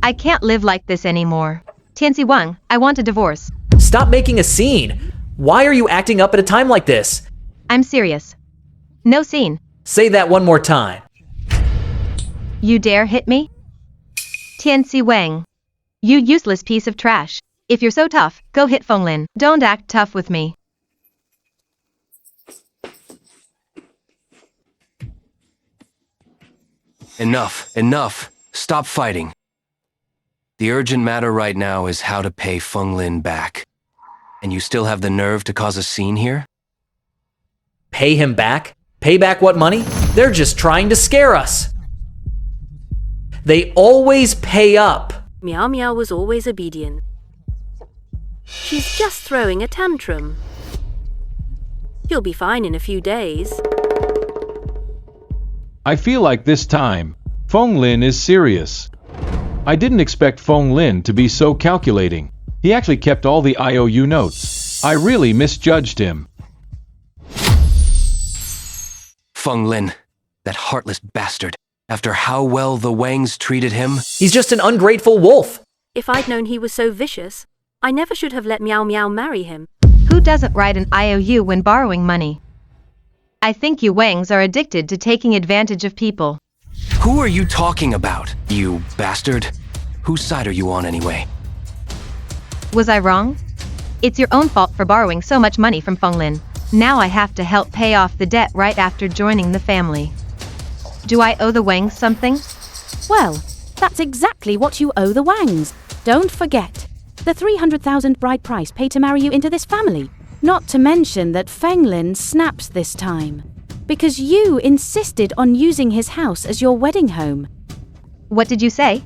I can't live like this anymore. Tianzi Wang, I want a divorce. Stop making a scene. Why are you acting up at a time like this? I'm serious. No scene. Say that one more time. You dare hit me? Tianzi Wang. You useless piece of trash. If you're so tough, go hit Feng Lin. Don't act tough with me. Enough, enough. Stop fighting. The urgent matter right now is how to pay Feng Lin back. And you still have the nerve to cause a scene here? Pay him back? Pay back what money? They're just trying to scare us. They always pay up. Miao Miao was always obedient. She's just throwing a tantrum. She'll be fine in a few days. I feel like this time, Feng Lin is serious. I didn't expect Feng Lin to be so calculating. He actually kept all the IOU notes. I really misjudged him. Feng Lin, that heartless bastard. After how well the Wangs treated him... He's just an ungrateful wolf. If I'd known he was so vicious, I never should have let Meow Meow marry him. Who doesn't write an IOU when borrowing money? I think you Wangs are addicted to taking advantage of people. Who are you talking about, you bastard? Whose side are you on anyway? Was I wrong? It's your own fault for borrowing so much money from Feng Lin. Now I have to help pay off the debt right after joining the family. Do I owe the Wangs something? Well, that's exactly what you owe the Wangs. Don't forget, the 300,000 bride price paid to marry you into this family. Not to mention that Feng Lin snaps this time. Because you insisted on using his house as your wedding home. What did you say?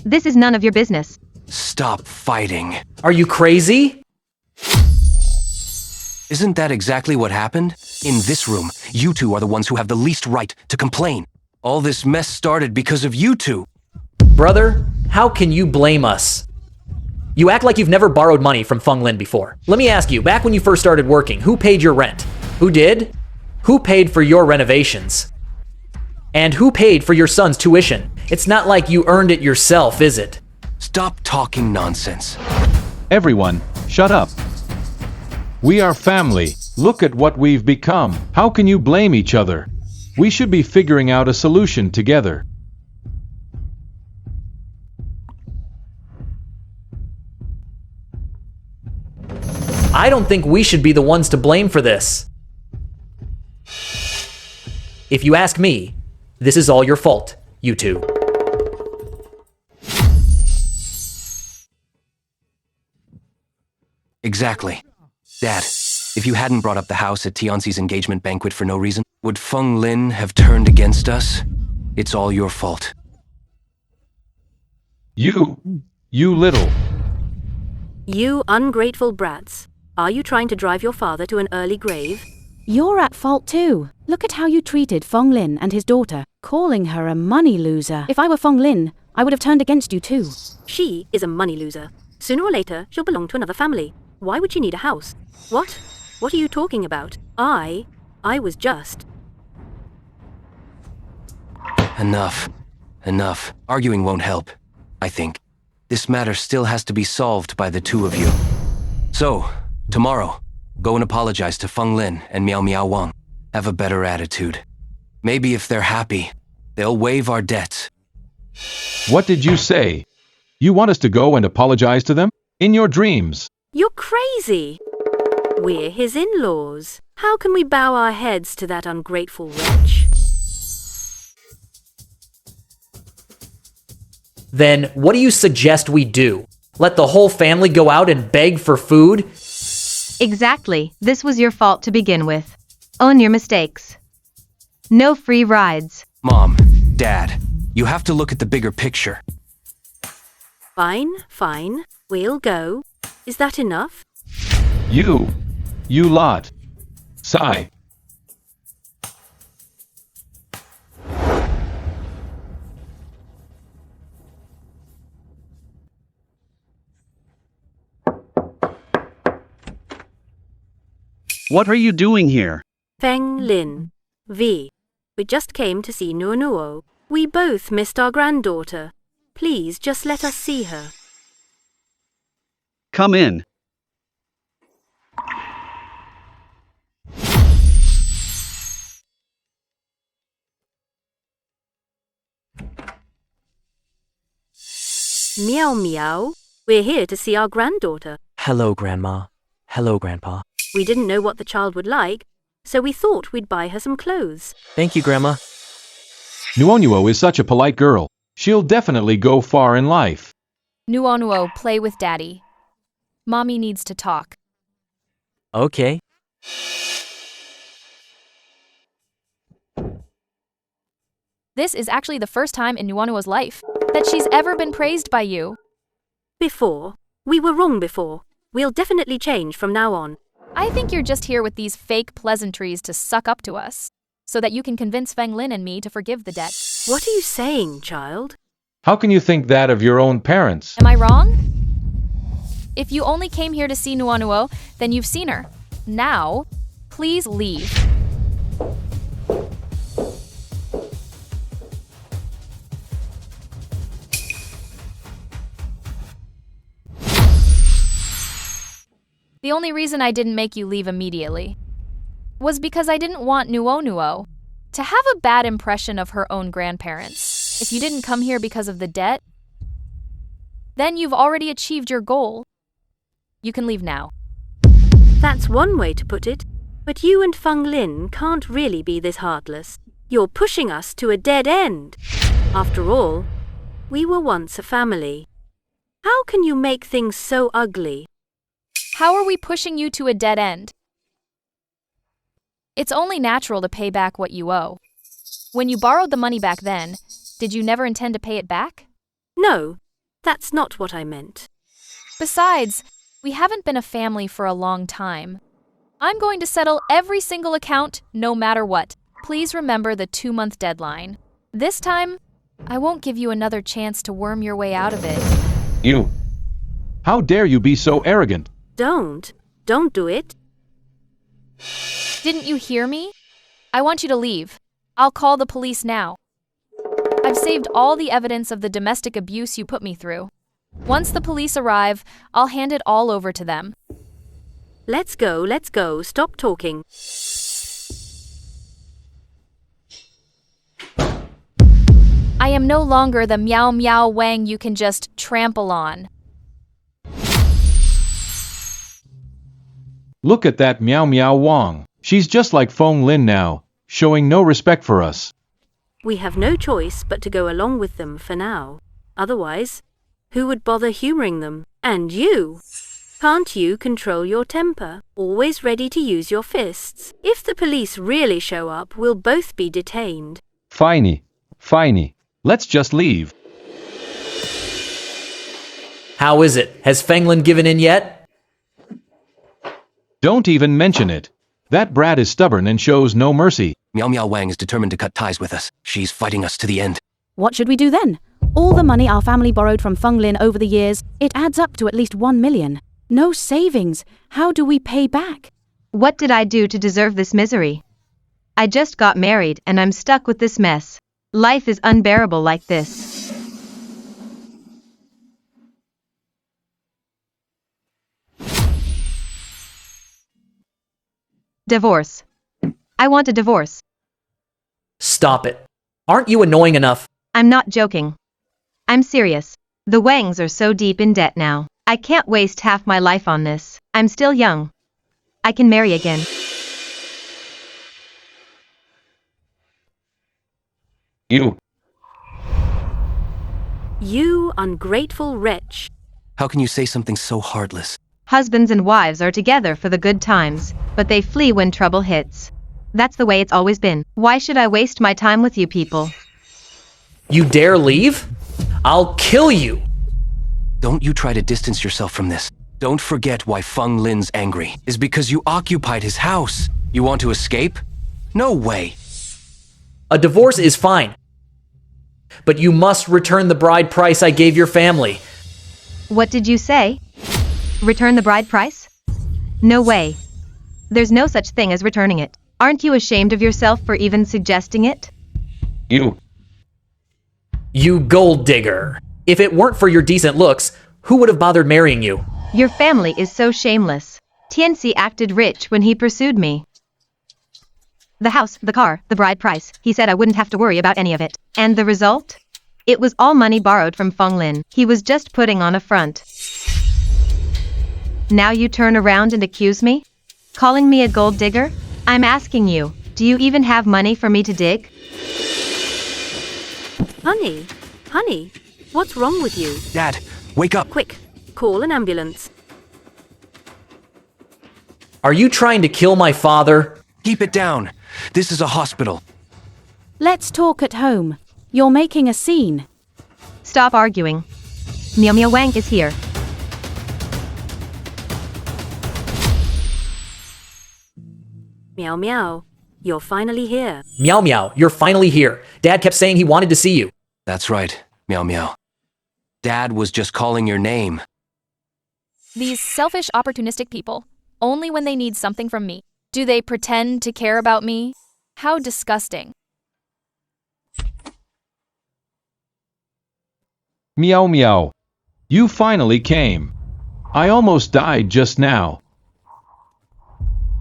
This is none of your business. Stop fighting. Are you crazy? Isn't that exactly what happened? In this room, you two are the ones who have the least right to complain. All this mess started because of you two. Brother, how can you blame us? You act like you've never borrowed money from Feng Lin before. Let me ask you, back when you first started working, who paid your rent? Who did? Who paid for your renovations? And who paid for your son's tuition? It's not like you earned it yourself, is it? Stop talking nonsense. Everyone, shut up. We are family. Look at what we've become. How can you blame each other? We should be figuring out a solution together. I don't think we should be the ones to blame for this. If you ask me, this is all your fault, you two. Exactly. Dad, if you hadn't brought up the house at Tianxi's engagement banquet for no reason, would Feng Lin have turned against us? It's all your fault. You little... You ungrateful brats. Are you trying to drive your father to an early grave? You're at fault too. Look at how you treated Feng Lin and his daughter, calling her a money loser. If I were Feng Lin, I would have turned against you too. She is a money loser. Sooner or later, she'll belong to another family. Why would she need a house? What? What are you talking about? I was just... Enough. Enough. Arguing won't help, I think. This matter still has to be solved by the two of you. So, tomorrow, go and apologize to Feng Lin and Miao Miao Wang. Have a better attitude. Maybe if they're happy, they'll waive our debts. What did you say? You want us to go and apologize to them? In your dreams. You're crazy! We're his in-laws. How can we bow our heads to that ungrateful wretch? Then what do you suggest we do? Let the whole family go out and beg for food? Exactly. This was your fault to begin with. Own your mistakes. No free rides. Mom, Dad, you have to look at the bigger picture. Fine. We'll go. Is that enough? You lot. Sigh. What are you doing here? Feng Lin. V. We just came to see Nuo. We both missed our granddaughter. Please just let us see her. Come in. Meow Meow. We're here to see our granddaughter. Hello, Grandma. Hello, Grandpa. We didn't know what the child would like, so we thought we'd buy her some clothes. Thank you, Grandma. Nuo is such a polite girl. She'll definitely go far in life. Nuo, play with Daddy. Mommy needs to talk. Okay. This is actually the first time in Nuo's life that she's ever been praised by you. Before. We were wrong before. We'll definitely change from now on. I think you're just here with these fake pleasantries to suck up to us, so that you can convince Feng Lin and me to forgive the debt. What are you saying, child? How can you think that of your own parents? Am I wrong? If you only came here to see Nuo, then you've seen her. Now, please leave. The only reason I didn't make you leave immediately was because I didn't want Nuo to have a bad impression of her own grandparents. If you didn't come here because of the debt, then you've already achieved your goal. You can leave now. That's one way to put it, but you and Feng Lin can't really be this heartless. You're pushing us to a dead end. After all, we were once a family. How can you make things so ugly? How are we pushing you to a dead end? It's only natural to pay back what you owe. When you borrowed the money back then, did you never intend to pay it back? No, that's not what I meant. Besides, we haven't been a family for a long time. I'm going to settle every single account, no matter what. Please remember the 2-month deadline. This time, I won't give you another chance to worm your way out of it. You. How dare you be so arrogant? Don't do it. Didn't you hear me? I want you to leave. I'll call the police now. I've saved all the evidence of the domestic abuse you put me through. Once the police arrive, I'll hand it all over to them. Let's go, stop talking. I am no longer the Miao Miao Wang you can just trample on. Look at that Miao Miao Wang. She's just like Feng Lin now, showing no respect for us. We have no choice but to go along with them for now. Otherwise, who would bother humoring them? And you? Can't you control your temper? Always ready to use your fists. If the police really show up, we'll both be detained. Finey. Let's just leave. How is it? Has Feng Lin given in yet? Don't even mention it. That brat is stubborn and shows no mercy. Miao Miao Wang is determined to cut ties with us. She's fighting us to the end. What should we do then? All the money our family borrowed from Feng Lin over the years, it adds up to at least 1 million. No savings. How do we pay back? What did I do to deserve this misery? I just got married and I'm stuck with this mess. Life is unbearable like this. Divorce. I want a divorce. Stop it. Aren't you annoying enough? I'm not joking. I'm serious. The Wangs are so deep in debt now. I can't waste half my life on this. I'm still young. I can marry again. You ungrateful wretch. How can you say something so heartless? Husbands and wives are together for the good times, but they flee when trouble hits. That's the way it's always been. Why should I waste my time with you people? You dare leave? I'll kill you! Don't you try to distance yourself from this. Don't forget why Feng Lin's angry. Is because you occupied his house. You want to escape? No way. A divorce is fine. But you must return the bride price I gave your family. What did you say? Return the bride price? No way. There's no such thing as returning it. Aren't you ashamed of yourself for even suggesting it? You gold digger. If it weren't for your decent looks, who would have bothered marrying you? Your family is so shameless. Tianxi acted rich when he pursued me. The house, the car, the bride price. He said I wouldn't have to worry about any of it. And the result? It was all money borrowed from Feng Lin. He was just putting on a front. Now you turn around and accuse me? Calling me a gold digger? I'm asking you, do you even have money for me to dig? Honey, what's wrong with you? Dad, wake up. Quick, call an ambulance. Are you trying to kill my father? Keep it down. This is a hospital. Let's talk at home. You're making a scene. Stop arguing. Miao Miao Wang is here. Meow meow, you're finally here. Meow meow, you're finally here. Dad kept saying he wanted to see you. That's right, Meow Meow. Dad was just calling your name. These selfish, opportunistic people, only when they need something from me. Do they pretend to care about me? How disgusting. Meow meow. You finally came. I almost died just now.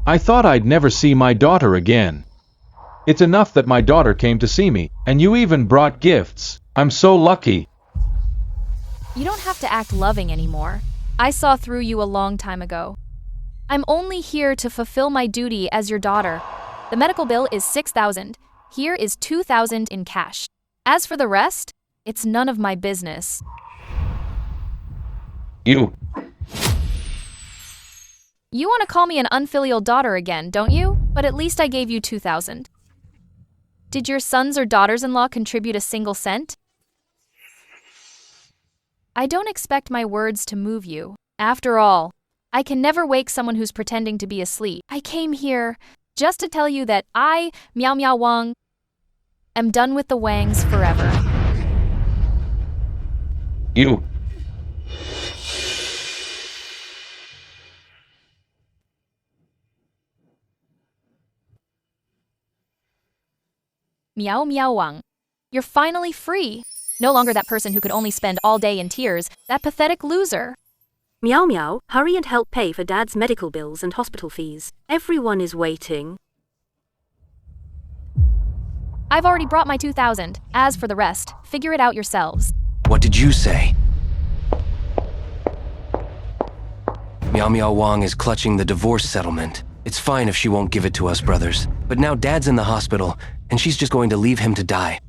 I thought I'd never see my daughter again. It's enough that my daughter came to see me, and you even brought gifts. I'm so lucky. You don't have to act loving anymore. I saw through you a long time ago. I'm only here to fulfill my duty as your daughter. The medical bill is $6,000. Here is $2,000 in cash. As for the rest, it's none of my business. You You want to call me an unfilial daughter again, don't you? But at least I gave you $2,000. Did your sons or daughters-in-law contribute a single cent? I don't expect my words to move you. After all, I can never wake someone who's pretending to be asleep. I came here just to tell you that I, Meow Meow Wang, am done with the Wangs forever. You Meow Meow Wang, you're finally free. No longer that person who could only spend all day in tears, that pathetic loser. Meow meow, hurry and help pay for Dad's medical bills and hospital fees. Everyone is waiting. I've already brought my $2,000. As for the rest, figure it out yourselves. What did you say? Meow Meow Wang is clutching the divorce settlement. It's fine if she won't give it to us, brothers. But now Dad's in the hospital, and she's just going to leave him to die.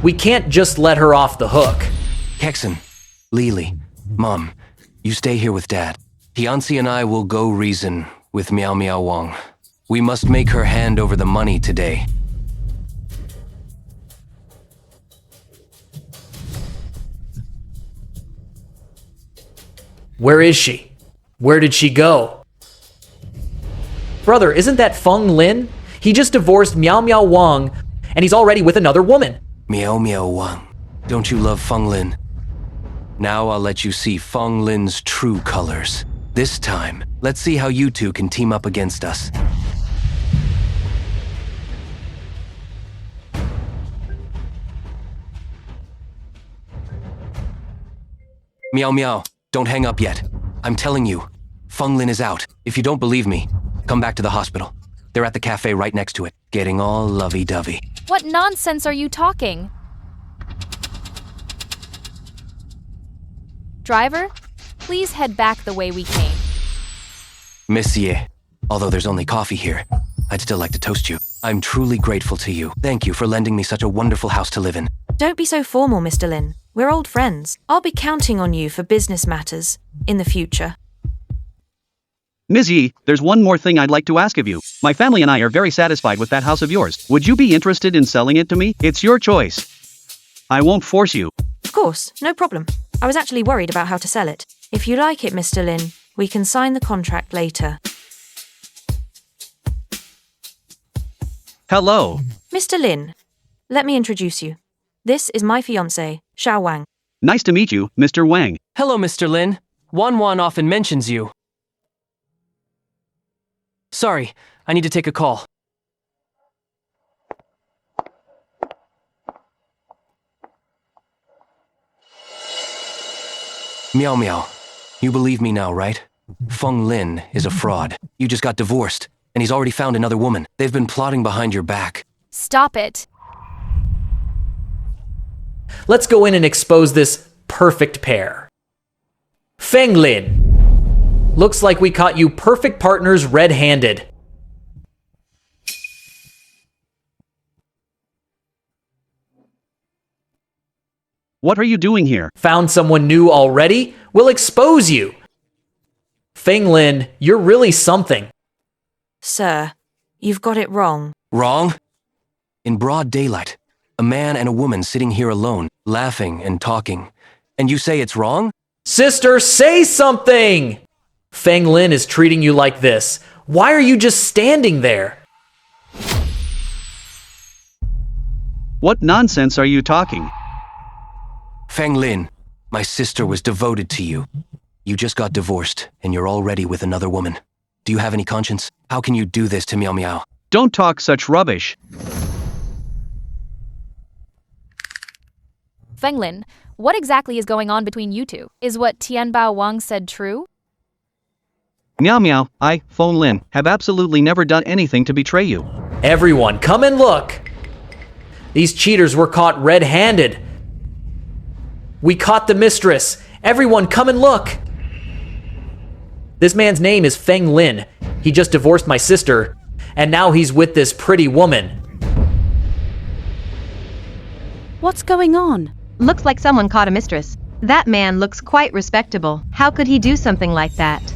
We can't just let her off the hook. Kexon, Lily, Mom, you stay here with Dad. Tianci and I will go reason with Meow Meow Wang. We must make her hand over the money today. Where is she? Where did she go? Brother, isn't that Feng Lin? He just divorced Meow Meow Wang, and he's already with another woman. Meow Meow Wang, don't you love Feng Lin? Now I'll let you see Feng Lin's true colors. This time, let's see how you two can team up against us. Meow Meow, don't hang up yet. I'm telling you, Feng Lin is out. If you don't believe me, come back to the hospital. They're at the cafe right next to it, getting all lovey-dovey. What nonsense are you talking? Driver, please head back the way we came. Monsieur, although there's only coffee here, I'd still like to toast you. I'm truly grateful to you. Thank you for lending me such a wonderful house to live in. Don't be so formal, Mr. Lin. We're old friends. I'll be counting on you for business matters in the future. Ms. Yi, there's one more thing I'd like to ask of you. My family and I are very satisfied with that house of yours. Would you be interested in selling it to me? It's your choice. I won't force you. Of course, no problem. I was actually worried about how to sell it. If you like it, Mr. Lin, we can sign the contract later. Hello. Mr. Lin, let me introduce you. This is my fiancé, Xiao Wang. Nice to meet you, Mr. Wang. Hello, Mr. Lin. Wan often mentions you. Sorry, I need to take a call. Meow Meow, you believe me now, right? Feng Lin is a fraud. You just got divorced, and he's already found another woman. They've been plotting behind your back. Stop it. Let's go in and expose this perfect pair. Feng Lin. Looks like we caught you perfect partners red-handed. What are you doing here? Found someone new already? We'll expose you. Feng Lin, you're really something. Sir, you've got it wrong. Wrong? In broad daylight, a man and a woman sitting here alone, laughing and talking. And you say it's wrong? Sister, say something! Feng Lin is treating you like this. Why are you just standing there? What nonsense are you talking? Feng Lin, my sister was devoted to you. You just got divorced, and you're already with another woman. Do you have any conscience? How can you do this to Miao Miao? Don't talk such rubbish. Feng Lin, what exactly is going on between you two? Is what Tianbao Wang said true? Miao Miao, I, Feng Lin, have absolutely never done anything to betray you. Everyone, come and look! These cheaters were caught red-handed. We caught the mistress. Everyone, come and look! This man's name is Feng Lin. He just divorced my sister, and now he's with this pretty woman. What's going on? Looks like someone caught a mistress. That man looks quite respectable. How could he do something like that?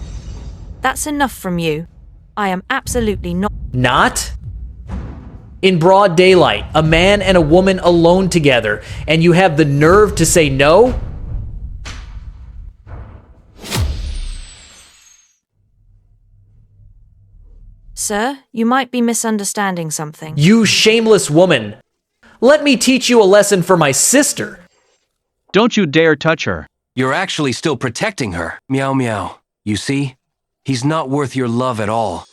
That's enough from you. I am absolutely not. Not? In broad daylight, a man and a woman alone together, and you have the nerve to say no? Sir, you might be misunderstanding something. You shameless woman! Let me teach you a lesson for my sister! Don't you dare touch her. You're actually still protecting her. Miao Miao, you see? He's not worth your love at all.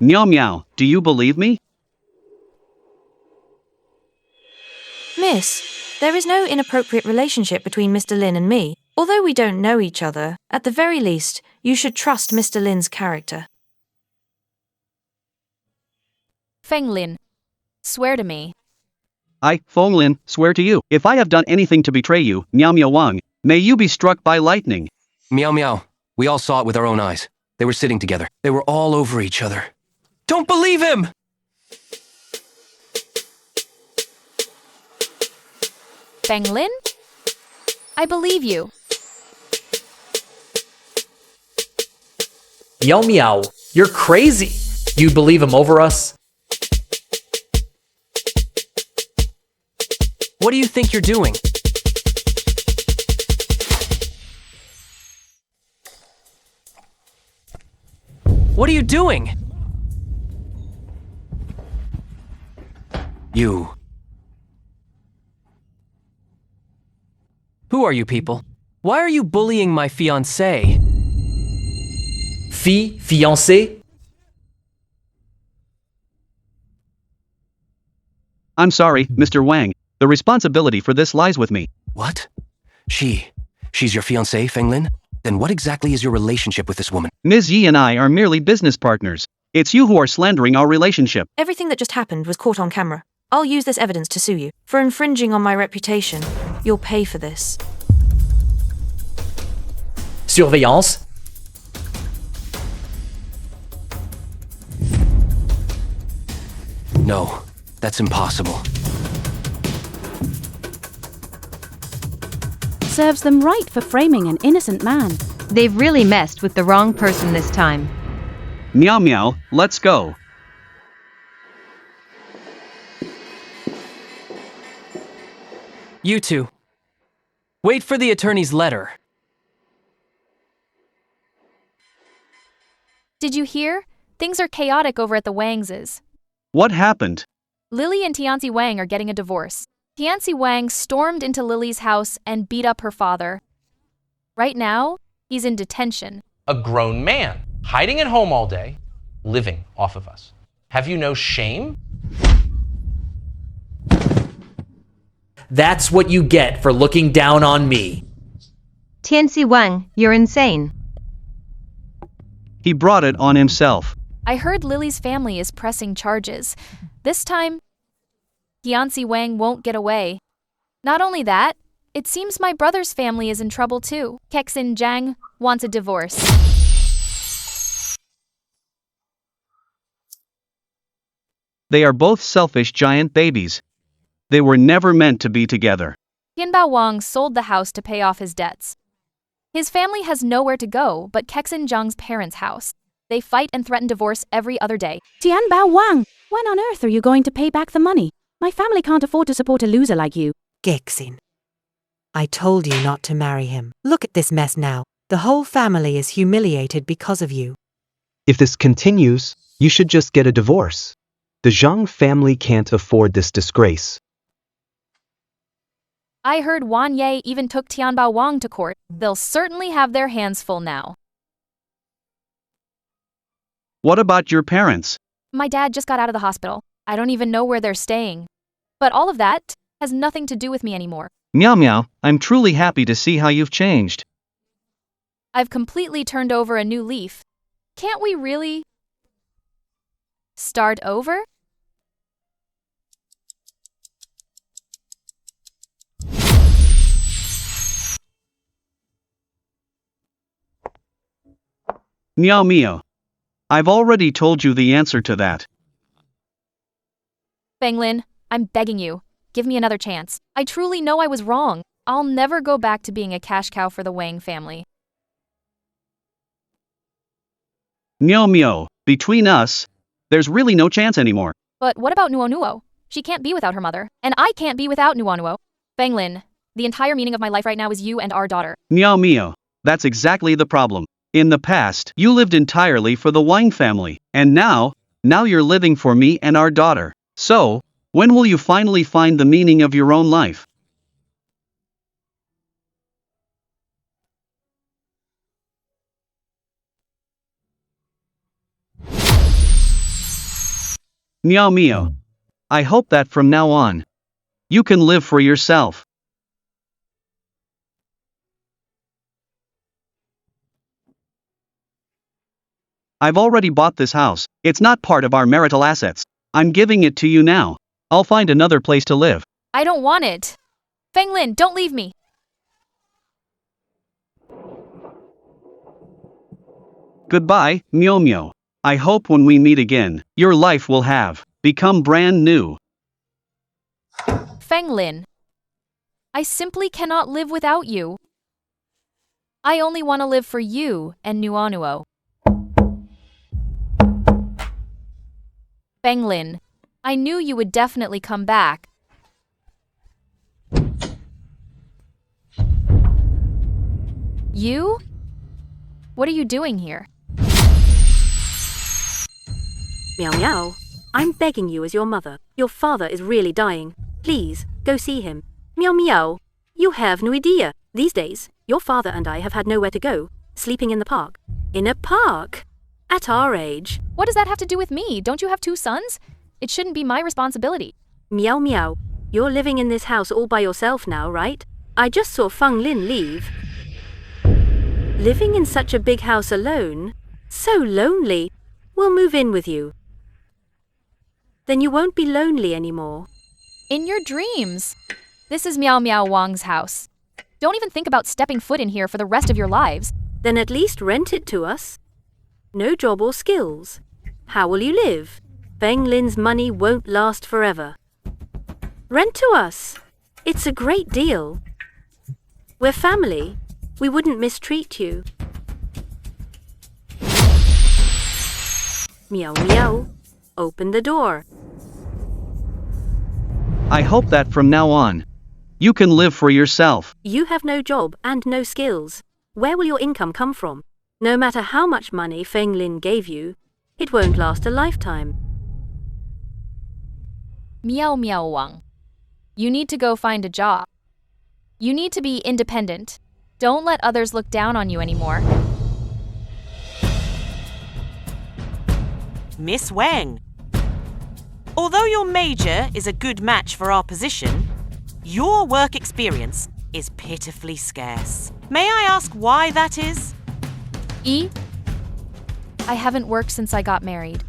Miao Miao, do you believe me? Miss, there is no inappropriate relationship between Mr. Lin and me. Although we don't know each other, at the very least, you should trust Mr. Lin's character. Feng Lin, swear to me. I, Feng Lin, swear to you, if I have done anything to betray you, Miao Miao Wang, may you be struck by lightning. Miao Miao, we all saw it with our own eyes. They were sitting together. They were all over each other. Don't believe him! Feng Lin? I believe you. Miao Miao, you're crazy! You believe him over us? What do you think you're doing? What are you doing? You. Who are you people? Why are you bullying my fiancée? Fiancé? I'm sorry, Mr. Wang. The responsibility for this lies with me. What? She's your fiancée, Feng Lin? Then what exactly is your relationship with this woman? Ms. Yi and I are merely business partners. It's you who are slandering our relationship. Everything that just happened was caught on camera. I'll use this evidence to sue you. For infringing on my reputation, you'll pay for this. Surveillance? No, that's impossible. Serves them right for framing an innocent man. They've really messed with the wrong person this time. Miao Miao, let's go. You two. Wait for the attorney's letter. Did you hear? Things are chaotic over at the Wang's. What happened? Lily and Tianzi Wang are getting a divorce. Tianzi Wang stormed into Lily's house and beat up her father. Right now, he's in detention. A grown man, hiding at home all day, living off of us. Have you no shame? That's what you get for looking down on me. Tianzi Wang, you're insane. He brought it on himself. I heard Lily's family is pressing charges. This time, Tianzi Wang won't get away. Not only that, it seems my brother's family is in trouble too. Kexin Zhang wants a divorce. They are both selfish giant babies. They were never meant to be together. Tianbao Wang sold the house to pay off his debts. His family has nowhere to go but Kexin Zhang's parents' house. They fight and threaten divorce every other day. Tianbao Wang, when on earth are you going to pay back the money? My family can't afford to support a loser like you. Kexin, I told you not to marry him. Look at this mess now. The whole family is humiliated because of you. If this continues, you should just get a divorce. The Zhang family can't afford this disgrace. I heard Wan Ye even took Tianbao Wang to court. They'll certainly have their hands full now. What about your parents? My dad just got out of the hospital. I don't even know where they're staying. But all of that has nothing to do with me anymore. Meow meow, I'm truly happy to see how you've changed. I've completely turned over a new leaf. Can't we really start over? Meow meow. I've already told you the answer to that. Fanglin, I'm begging you. Give me another chance. I truly know I was wrong. I'll never go back to being a cash cow for the Wang family. Meow meow, between us, there's really no chance anymore. But what about Nuo? She can't be without her mother, and I can't be without Nuo. Fanglin, the entire meaning of my life right now is you and our daughter. Meow meow, that's exactly the problem. In the past, you lived entirely for the Wang family, and now you're living for me and our daughter. So, when will you finally find the meaning of your own life? Meow meow. I hope that from now on, you can live for yourself. I've already bought this house. It's not part of our marital assets. I'm giving it to you now. I'll find another place to live. I don't want it. Fanglin, don't leave me. Goodbye, Meow Meow. I hope when we meet again, your life will have become brand new. Fanglin, I simply cannot live without you. I only want to live for you and Nuo. Fanglin, I knew you would definitely come back. You? What are you doing here? Meow meow. I'm begging you as your mother. Your father is really dying. Please, go see him. Meow meow. You have no idea. These days, your father and I have had nowhere to go. Sleeping in the park. In a park? At our age. What does that have to do with me? Don't you have 2 sons? It shouldn't be my responsibility. Meow meow. You're living in this house all by yourself now, right? I just saw Feng Lin leave. Living in such a big house alone? So lonely. We'll move in with you. Then you won't be lonely anymore. In your dreams. This is Meow Meow Wang's house. Don't even think about stepping foot in here for the rest of your lives. Then at least rent it to us. No job or skills. How will you live? Feng Lin's money won't last forever. Rent to us. It's a great deal. We're family. We wouldn't mistreat you. Meow meow. Open the door. I hope that from now on, you can live for yourself. You have no job and no skills. Where will your income come from? No matter how much money Feng Lin gave you, it won't last a lifetime. Meow Meow Wang. You need to go find a job. You need to be independent. Don't let others look down on you anymore. Miss Wang. Although your major is a good match for our position, your work experience is pitifully scarce. May I ask why that is? I haven't worked since I got married.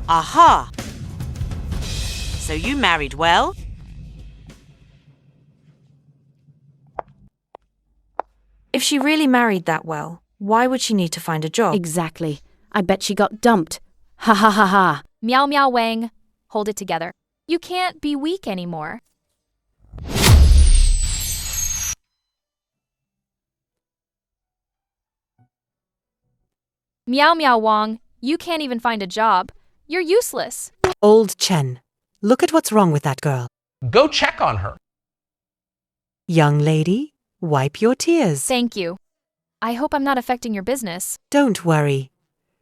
Aha! So you married well? If she really married that well, why would she need to find a job? Exactly. I bet she got dumped. Ha ha ha ha. Meow Meow Wang, hold it together. You can't be weak anymore. Meow Meow Wang, you can't even find a job. You're useless. Old Chen, look at what's wrong with that girl. Go check on her. Young lady, wipe your tears. Thank you. I hope I'm not affecting your business. Don't worry.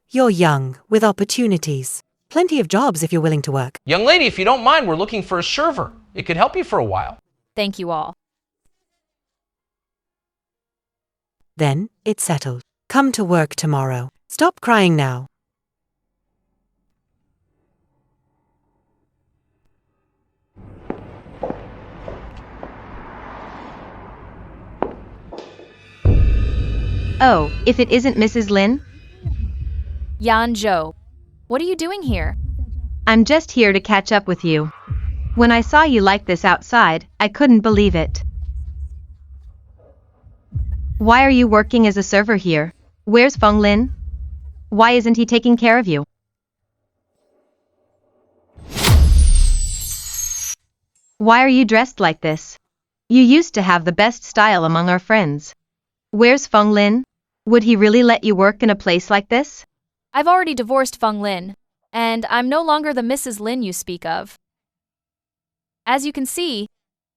You're young, with opportunities. Plenty of jobs if you're willing to work. Young lady, if you don't mind, we're looking for a server. It could help you for a while. Thank you all. Then it's settled. Come to work tomorrow. Stop crying now. Oh, if it isn't Mrs. Lin? Yan Zhou, what are you doing here? I'm just here to catch up with you. When I saw you like this outside, I couldn't believe it. Why are you working as a server here? Where's Feng Lin? Why isn't he taking care of you? Why are you dressed like this? You used to have the best style among our friends. Where's Feng Lin? Would he really let you work in a place like this? I've already divorced Feng Lin, and I'm no longer the Mrs. Lin you speak of. As you can see,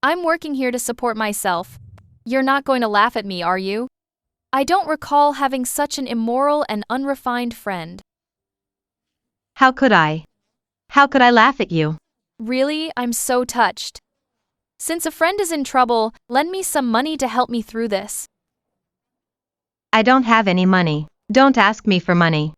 I'm working here to support myself. You're not going to laugh at me, are you? I don't recall having such an immoral and unrefined friend. How could I? How could I laugh at you? Really, I'm so touched. Since a friend is in trouble, lend me some money to help me through this. I don't have any money. Don't ask me for money.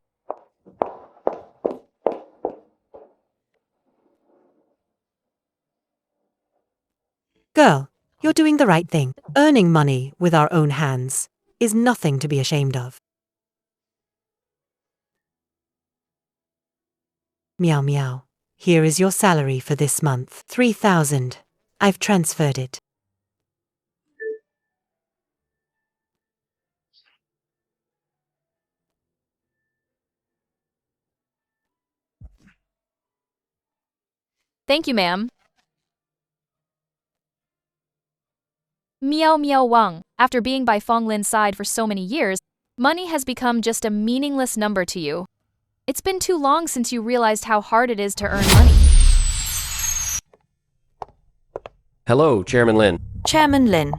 Girl, you're doing the right thing. Earning money with our own hands is nothing to be ashamed of. Meow meow. Here is your salary for this month. 3,000. I've transferred it. Thank you, ma'am. Miao Miao Wang, after being by Feng Lin's side for so many years, money has become just a meaningless number to you. It's been too long since you realized how hard it is to earn money. Hello, Chairman Lin. Chairman Lin.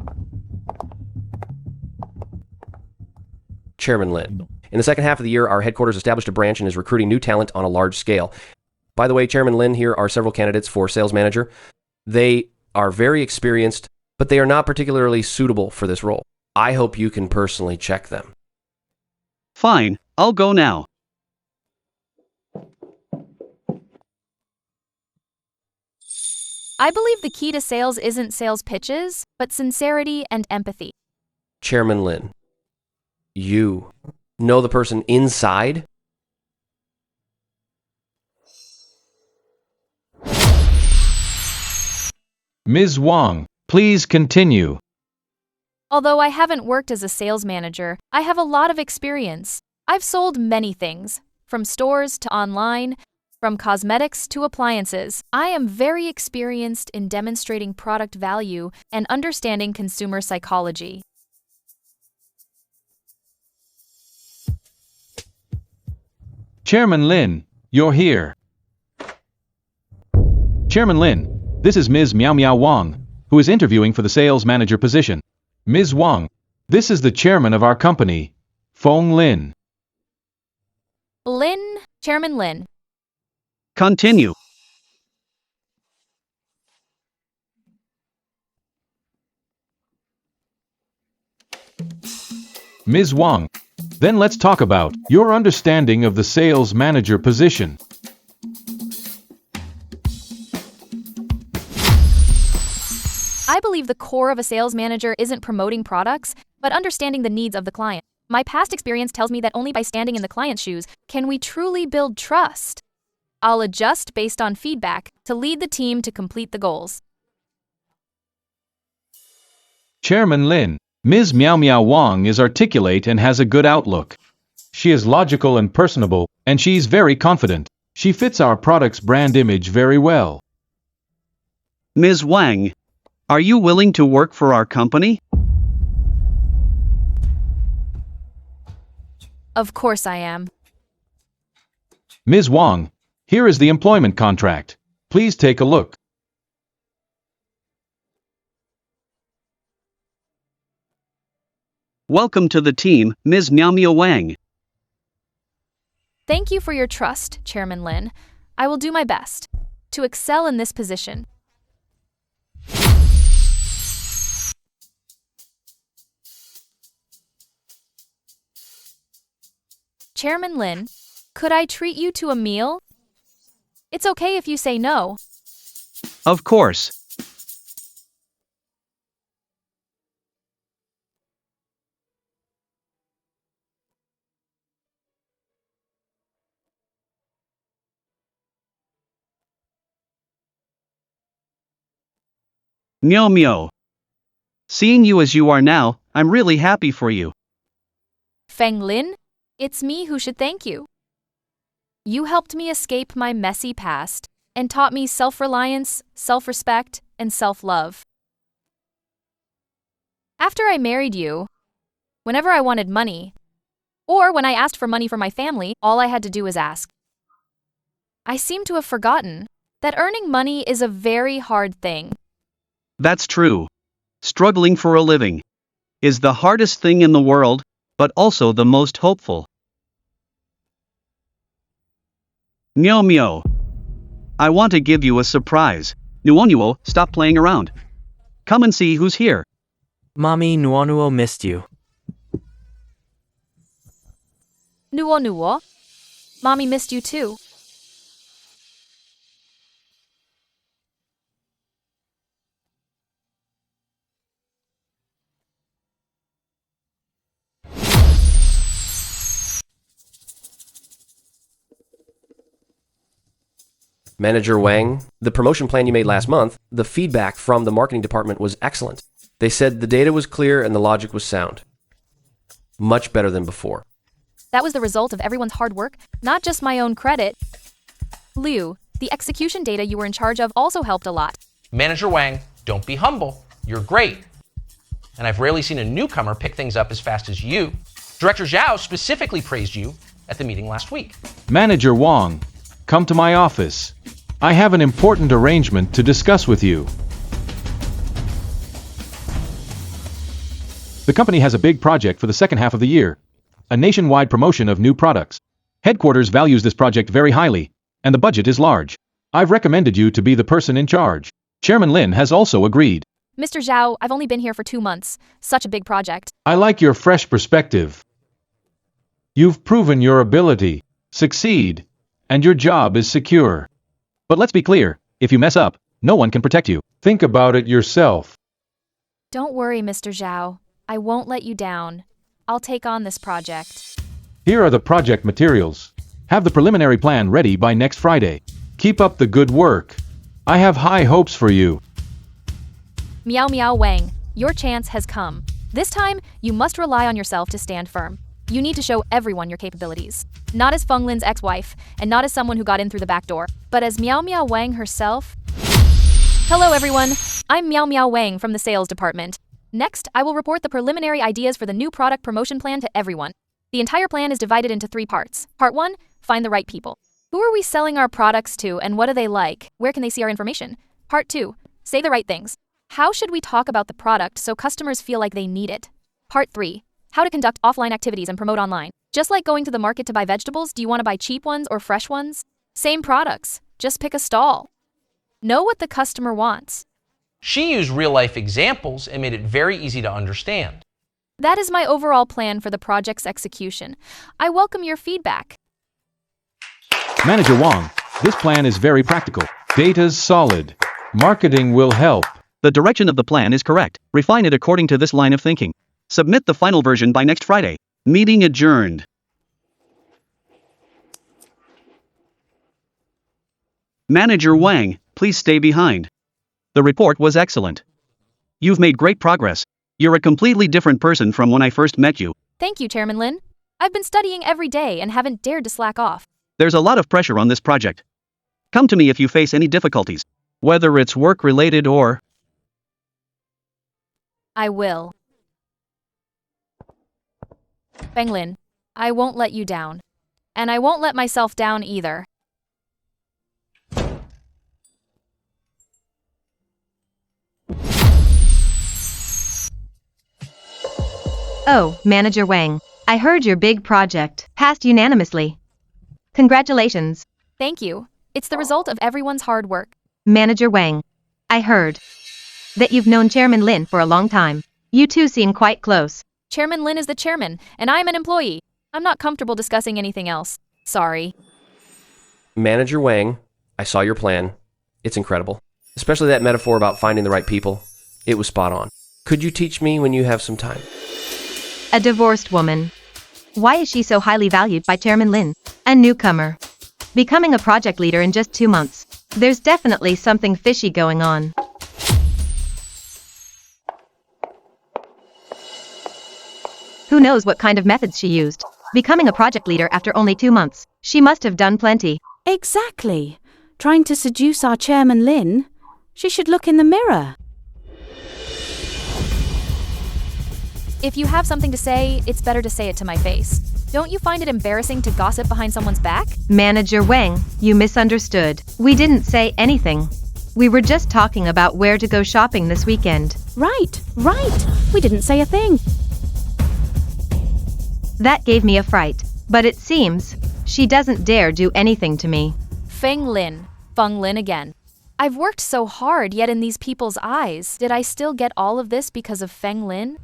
Chairman Lin. In the second half of the year, our headquarters established a branch and is recruiting new talent on a large scale. By the way, Chairman Lin, here are several candidates for sales manager. They are very experienced, but they are not particularly suitable for this role. I hope you can personally check them. Fine, I'll go now. I believe the key to sales isn't sales pitches, but sincerity and empathy. Chairman Lin, you know the person inside? Ms. Wang, please continue. Although I haven't worked as a sales manager, I have a lot of experience. I've sold many things, from stores to online, from cosmetics to appliances. I am very experienced in demonstrating product value and understanding consumer psychology. Chairman Lin, you're here. Chairman Lin, this is Ms. Miao Miao Wang, who is interviewing for the sales manager position. Ms. Wang, this is the chairman of our company, Feng Lin. Lin, Chairman Lin. Continue. Ms. Wang, then let's talk about your understanding of the sales manager position. I believe the core of a sales manager isn't promoting products, but understanding the needs of the client. My past experience tells me that only by standing in the client's shoes can we truly build trust. I'll adjust based on feedback to lead the team to complete the goals. Chairman Lin, Ms. Miao Miao Wang is articulate and has a good outlook. She is logical and personable, and she's very confident. She fits our product's brand image very well. Ms. Wang, are you willing to work for our company? Of course I am. Ms. Wang, here is the employment contract. Please take a look. Welcome to the team, Ms. Miao Miao Wang. Thank you for your trust, Chairman Lin. I will do my best to excel in this position. Chairman Lin, could I treat you to a meal? It's okay if you say no. Of course. Meow meow. Seeing you as you are now, I'm really happy for you. Feng Lin, it's me who should thank you. You helped me escape my messy past and taught me self-reliance, self-respect, and self-love. After I married you, whenever I wanted money, or when I asked for money for my family, all I had to do was ask. I seem to have forgotten that earning money is a very hard thing. That's true. Struggling for a living is the hardest thing in the world, but also the most hopeful. Meow meow. I want to give you a surprise. Nuonuo, stop playing around. Come and see who's here. Mommy, Nuonuo missed you. Nuo, Mommy missed you too. Manager Wang, the promotion plan you made last month, the feedback from the marketing department was excellent. They said the data was clear and the logic was sound. Much better than before. That was the result of everyone's hard work, not just my own credit. Liu, the execution data you were in charge of also helped a lot. Manager Wang, don't be humble. You're great. And I've rarely seen a newcomer pick things up as fast as you. Director Zhao specifically praised you at the meeting last week. Manager Wang, come to my office. I have an important arrangement to discuss with you. The company has a big project for the second half of the year. A nationwide promotion of new products. Headquarters values this project very highly, and the budget is large. I've recommended you to be the person in charge. Chairman Lin has also agreed. Mr. Zhao, I've only been here for 2 months. Such a big project. I like your fresh perspective. You've proven your ability. Succeed. And your job is secure. But let's be clear, if you mess up, no one can protect you. Think about it yourself. Don't worry, Mr. Zhao. I won't let you down. I'll take on this project. Here are the project materials. Have the preliminary plan ready by next Friday. Keep up the good work. I have high hopes for you. Meow Meow Wang, your chance has come. This time, you must rely on yourself to stand firm. You need to show everyone your capabilities. Not as Feng Lin's ex-wife, and not as someone who got in through the back door, but as Meow Meow Wang herself. Hello everyone, I'm Meow Meow Wang from the sales department. Next, I will report the preliminary ideas for the new product promotion plan to everyone. The entire plan is divided into 3 parts. Part 1, find the right people. Who are we selling our products to and what do they like? Where can they see our information? Part 2, say the right things. How should we talk about the product so customers feel like they need it? Part 3, how to conduct offline activities and promote online. Just like going to the market to buy vegetables, do you want to buy cheap ones or fresh ones? Same products, just pick a stall. Know what the customer wants. She used real-life examples and made it very easy to understand. That is my overall plan for the project's execution. I welcome your feedback. Manager Wang, this plan is very practical. Data's solid. Marketing will help. The direction of the plan is correct. Refine it according to this line of thinking. Submit the final version by next Friday. Meeting adjourned. Manager Wang, please stay behind. The report was excellent. You've made great progress. You're a completely different person from when I first met you. Thank you, Chairman Lin. I've been studying every day and haven't dared to slack off. There's a lot of pressure on this project. Come to me if you face any difficulties, whether it's work-related or... I will. Feng Lin, I won't let you down. And I won't let myself down either. Oh, Manager Wang, I heard your big project passed unanimously. Congratulations. Thank you. It's the result of everyone's hard work. Manager Wang. I heard that you've known Chairman Lin for a long time. You two seem quite close. Chairman Lin is the chairman, and I'm an employee. I'm not comfortable discussing anything else. Sorry. Manager Wang, I saw your plan. It's incredible. Especially that metaphor about finding the right people. It was spot on. Could you teach me when you have some time? A divorced woman. Why is she so highly valued by Chairman Lin? A newcomer. Becoming a project leader in just 2 months. There's definitely something fishy going on. Who knows what kind of methods she used? Becoming a project leader after only 2 months. She must have done plenty. Exactly. Trying to seduce our Chairman Lin? She should look in the mirror. If you have something to say, it's better to say it to my face. Don't you find it embarrassing to gossip behind someone's back? Manager Wang, you misunderstood. We didn't say anything. We were just talking about where to go shopping this weekend. Right. We didn't say a thing. That gave me a fright. But it seems she doesn't dare do anything to me. Feng Lin again. I've worked so hard, yet in these people's eyes, did I still get all of this because of Feng Lin?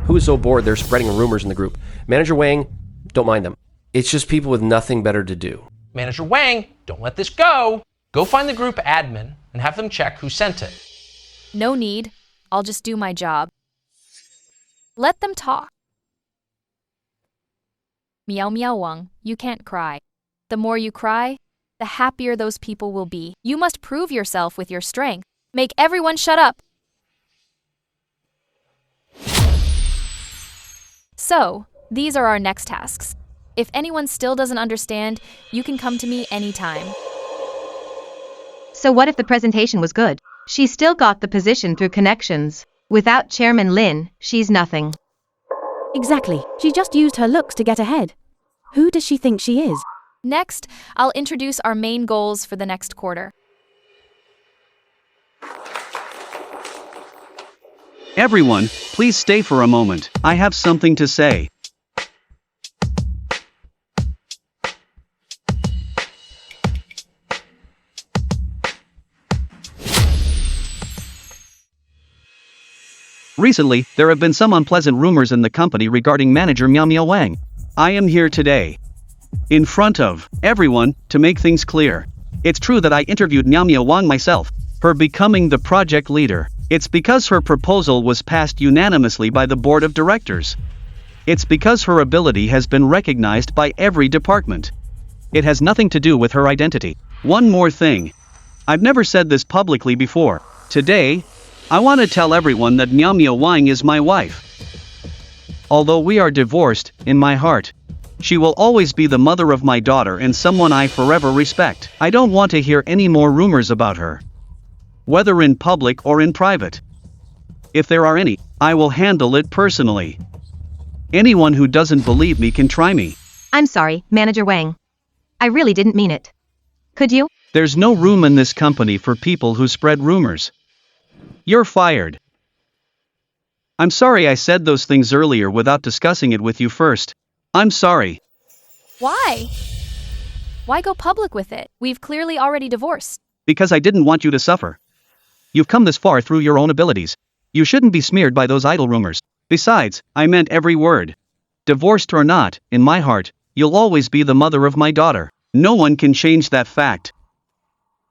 Who is so bored they're spreading rumors in the group? Manager Wang, don't mind them. It's just people with nothing better to do. Manager Wang, don't let this go. Go find the group admin and have them check who sent it. No need. I'll just do my job. Let them talk. Meow Meow Wang, you can't cry. The more you cry, the happier those people will be. You must prove yourself with your strength. Make everyone shut up. So, these are our next tasks. If anyone still doesn't understand, you can come to me anytime. So what if the presentation was good? She still got the position through connections. Without Chairman Lin, she's nothing. Exactly. She just used her looks to get ahead. Who does she think she is? Next, I'll introduce our main goals for the next quarter. Everyone, please stay for a moment. I have something to say. Recently, there have been some unpleasant rumors in the company regarding manager Meow Meow Wang. I am here today, in front of everyone, to make things clear. It's true that I interviewed Meow Meow Wang myself, her becoming the project leader. It's because her proposal was passed unanimously by the board of directors. It's because her ability has been recognized by every department. It has nothing to do with her identity. One more thing. I've never said this publicly before. Today, I want to tell everyone that Meow Meow Wang is my wife. Although we are divorced, in my heart, she will always be the mother of my daughter and someone I forever respect. I don't want to hear any more rumors about her, whether in public or in private. If there are any, I will handle it personally. Anyone who doesn't believe me can try me. I'm sorry, Manager Wang. I really didn't mean it. Could you? There's no room in this company for people who spread rumors. You're fired. I'm sorry I said those things earlier without discussing it with you first. I'm sorry. Why? Why go public with it? We've clearly already divorced. Because I didn't want you to suffer. You've come this far through your own abilities. You shouldn't be smeared by those idle rumors. Besides, I meant every word. Divorced or not, in my heart, you'll always be the mother of my daughter. No one can change that fact.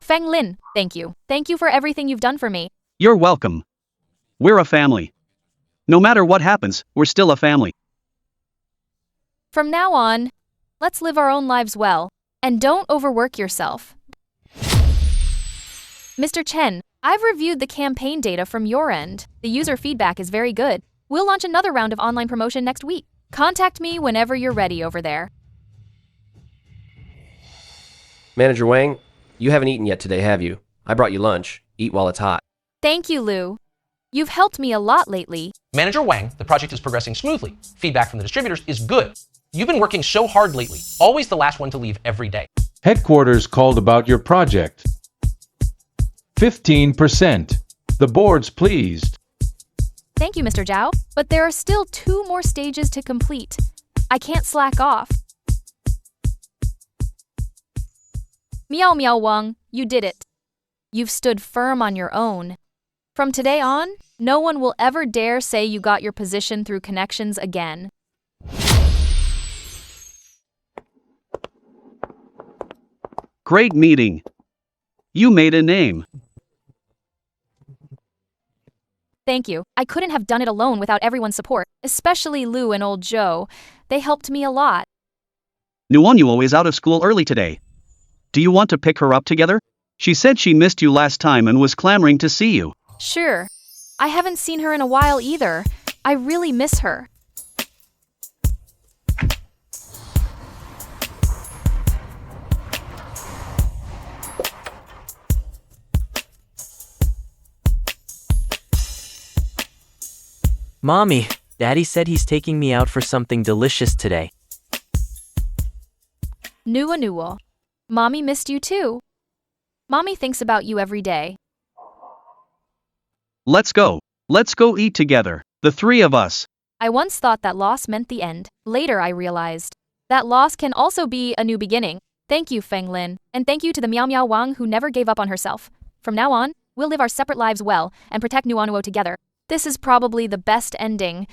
Feng Lin, thank you. Thank you for everything you've done for me. You're welcome. We're a family. No matter what happens, we're still a family. From now on, let's live our own lives well. And don't overwork yourself. Mr. Chen, I've reviewed the campaign data from your end. The user feedback is very good. We'll launch another round of online promotion next week. Contact me whenever you're ready over there. Manager Wang, you haven't eaten yet today, have you? I brought you lunch. Eat while it's hot. Thank you, Lou. You've helped me a lot lately. Manager Wang, the project is progressing smoothly. Feedback from the distributors is good. You've been working so hard lately, always the last one to leave every day. Headquarters called about your project. 15%. The board's pleased. Thank you, Mr. Zhao, but there are still 2 more stages to complete. I can't slack off. Meow Meow Wang, you did it. You've stood firm on your own. From today on, no one will ever dare say you got your position through connections again. Great meeting. You made a name. Thank you. I couldn't have done it alone without everyone's support, especially Lou and old Joe. They helped me a lot. Nuonuo is out of school early today. Do you want to pick her up together? She said she missed you last time and was clamoring to see you. Sure. I haven't seen her in a while either. I really miss her. Mommy, Daddy said he's taking me out for something delicious today. Nuo. Mommy missed you too. Mommy thinks about you every day. Let's go. Let's go eat together, the 3 of us. I once thought that loss meant the end. Later I realized that loss can also be a new beginning. Thank you, Feng Lin, and thank you to the Meow Meow Wang who never gave up on herself. From now on, we'll live our separate lives well and protect Nuonuo together. This is probably the best ending.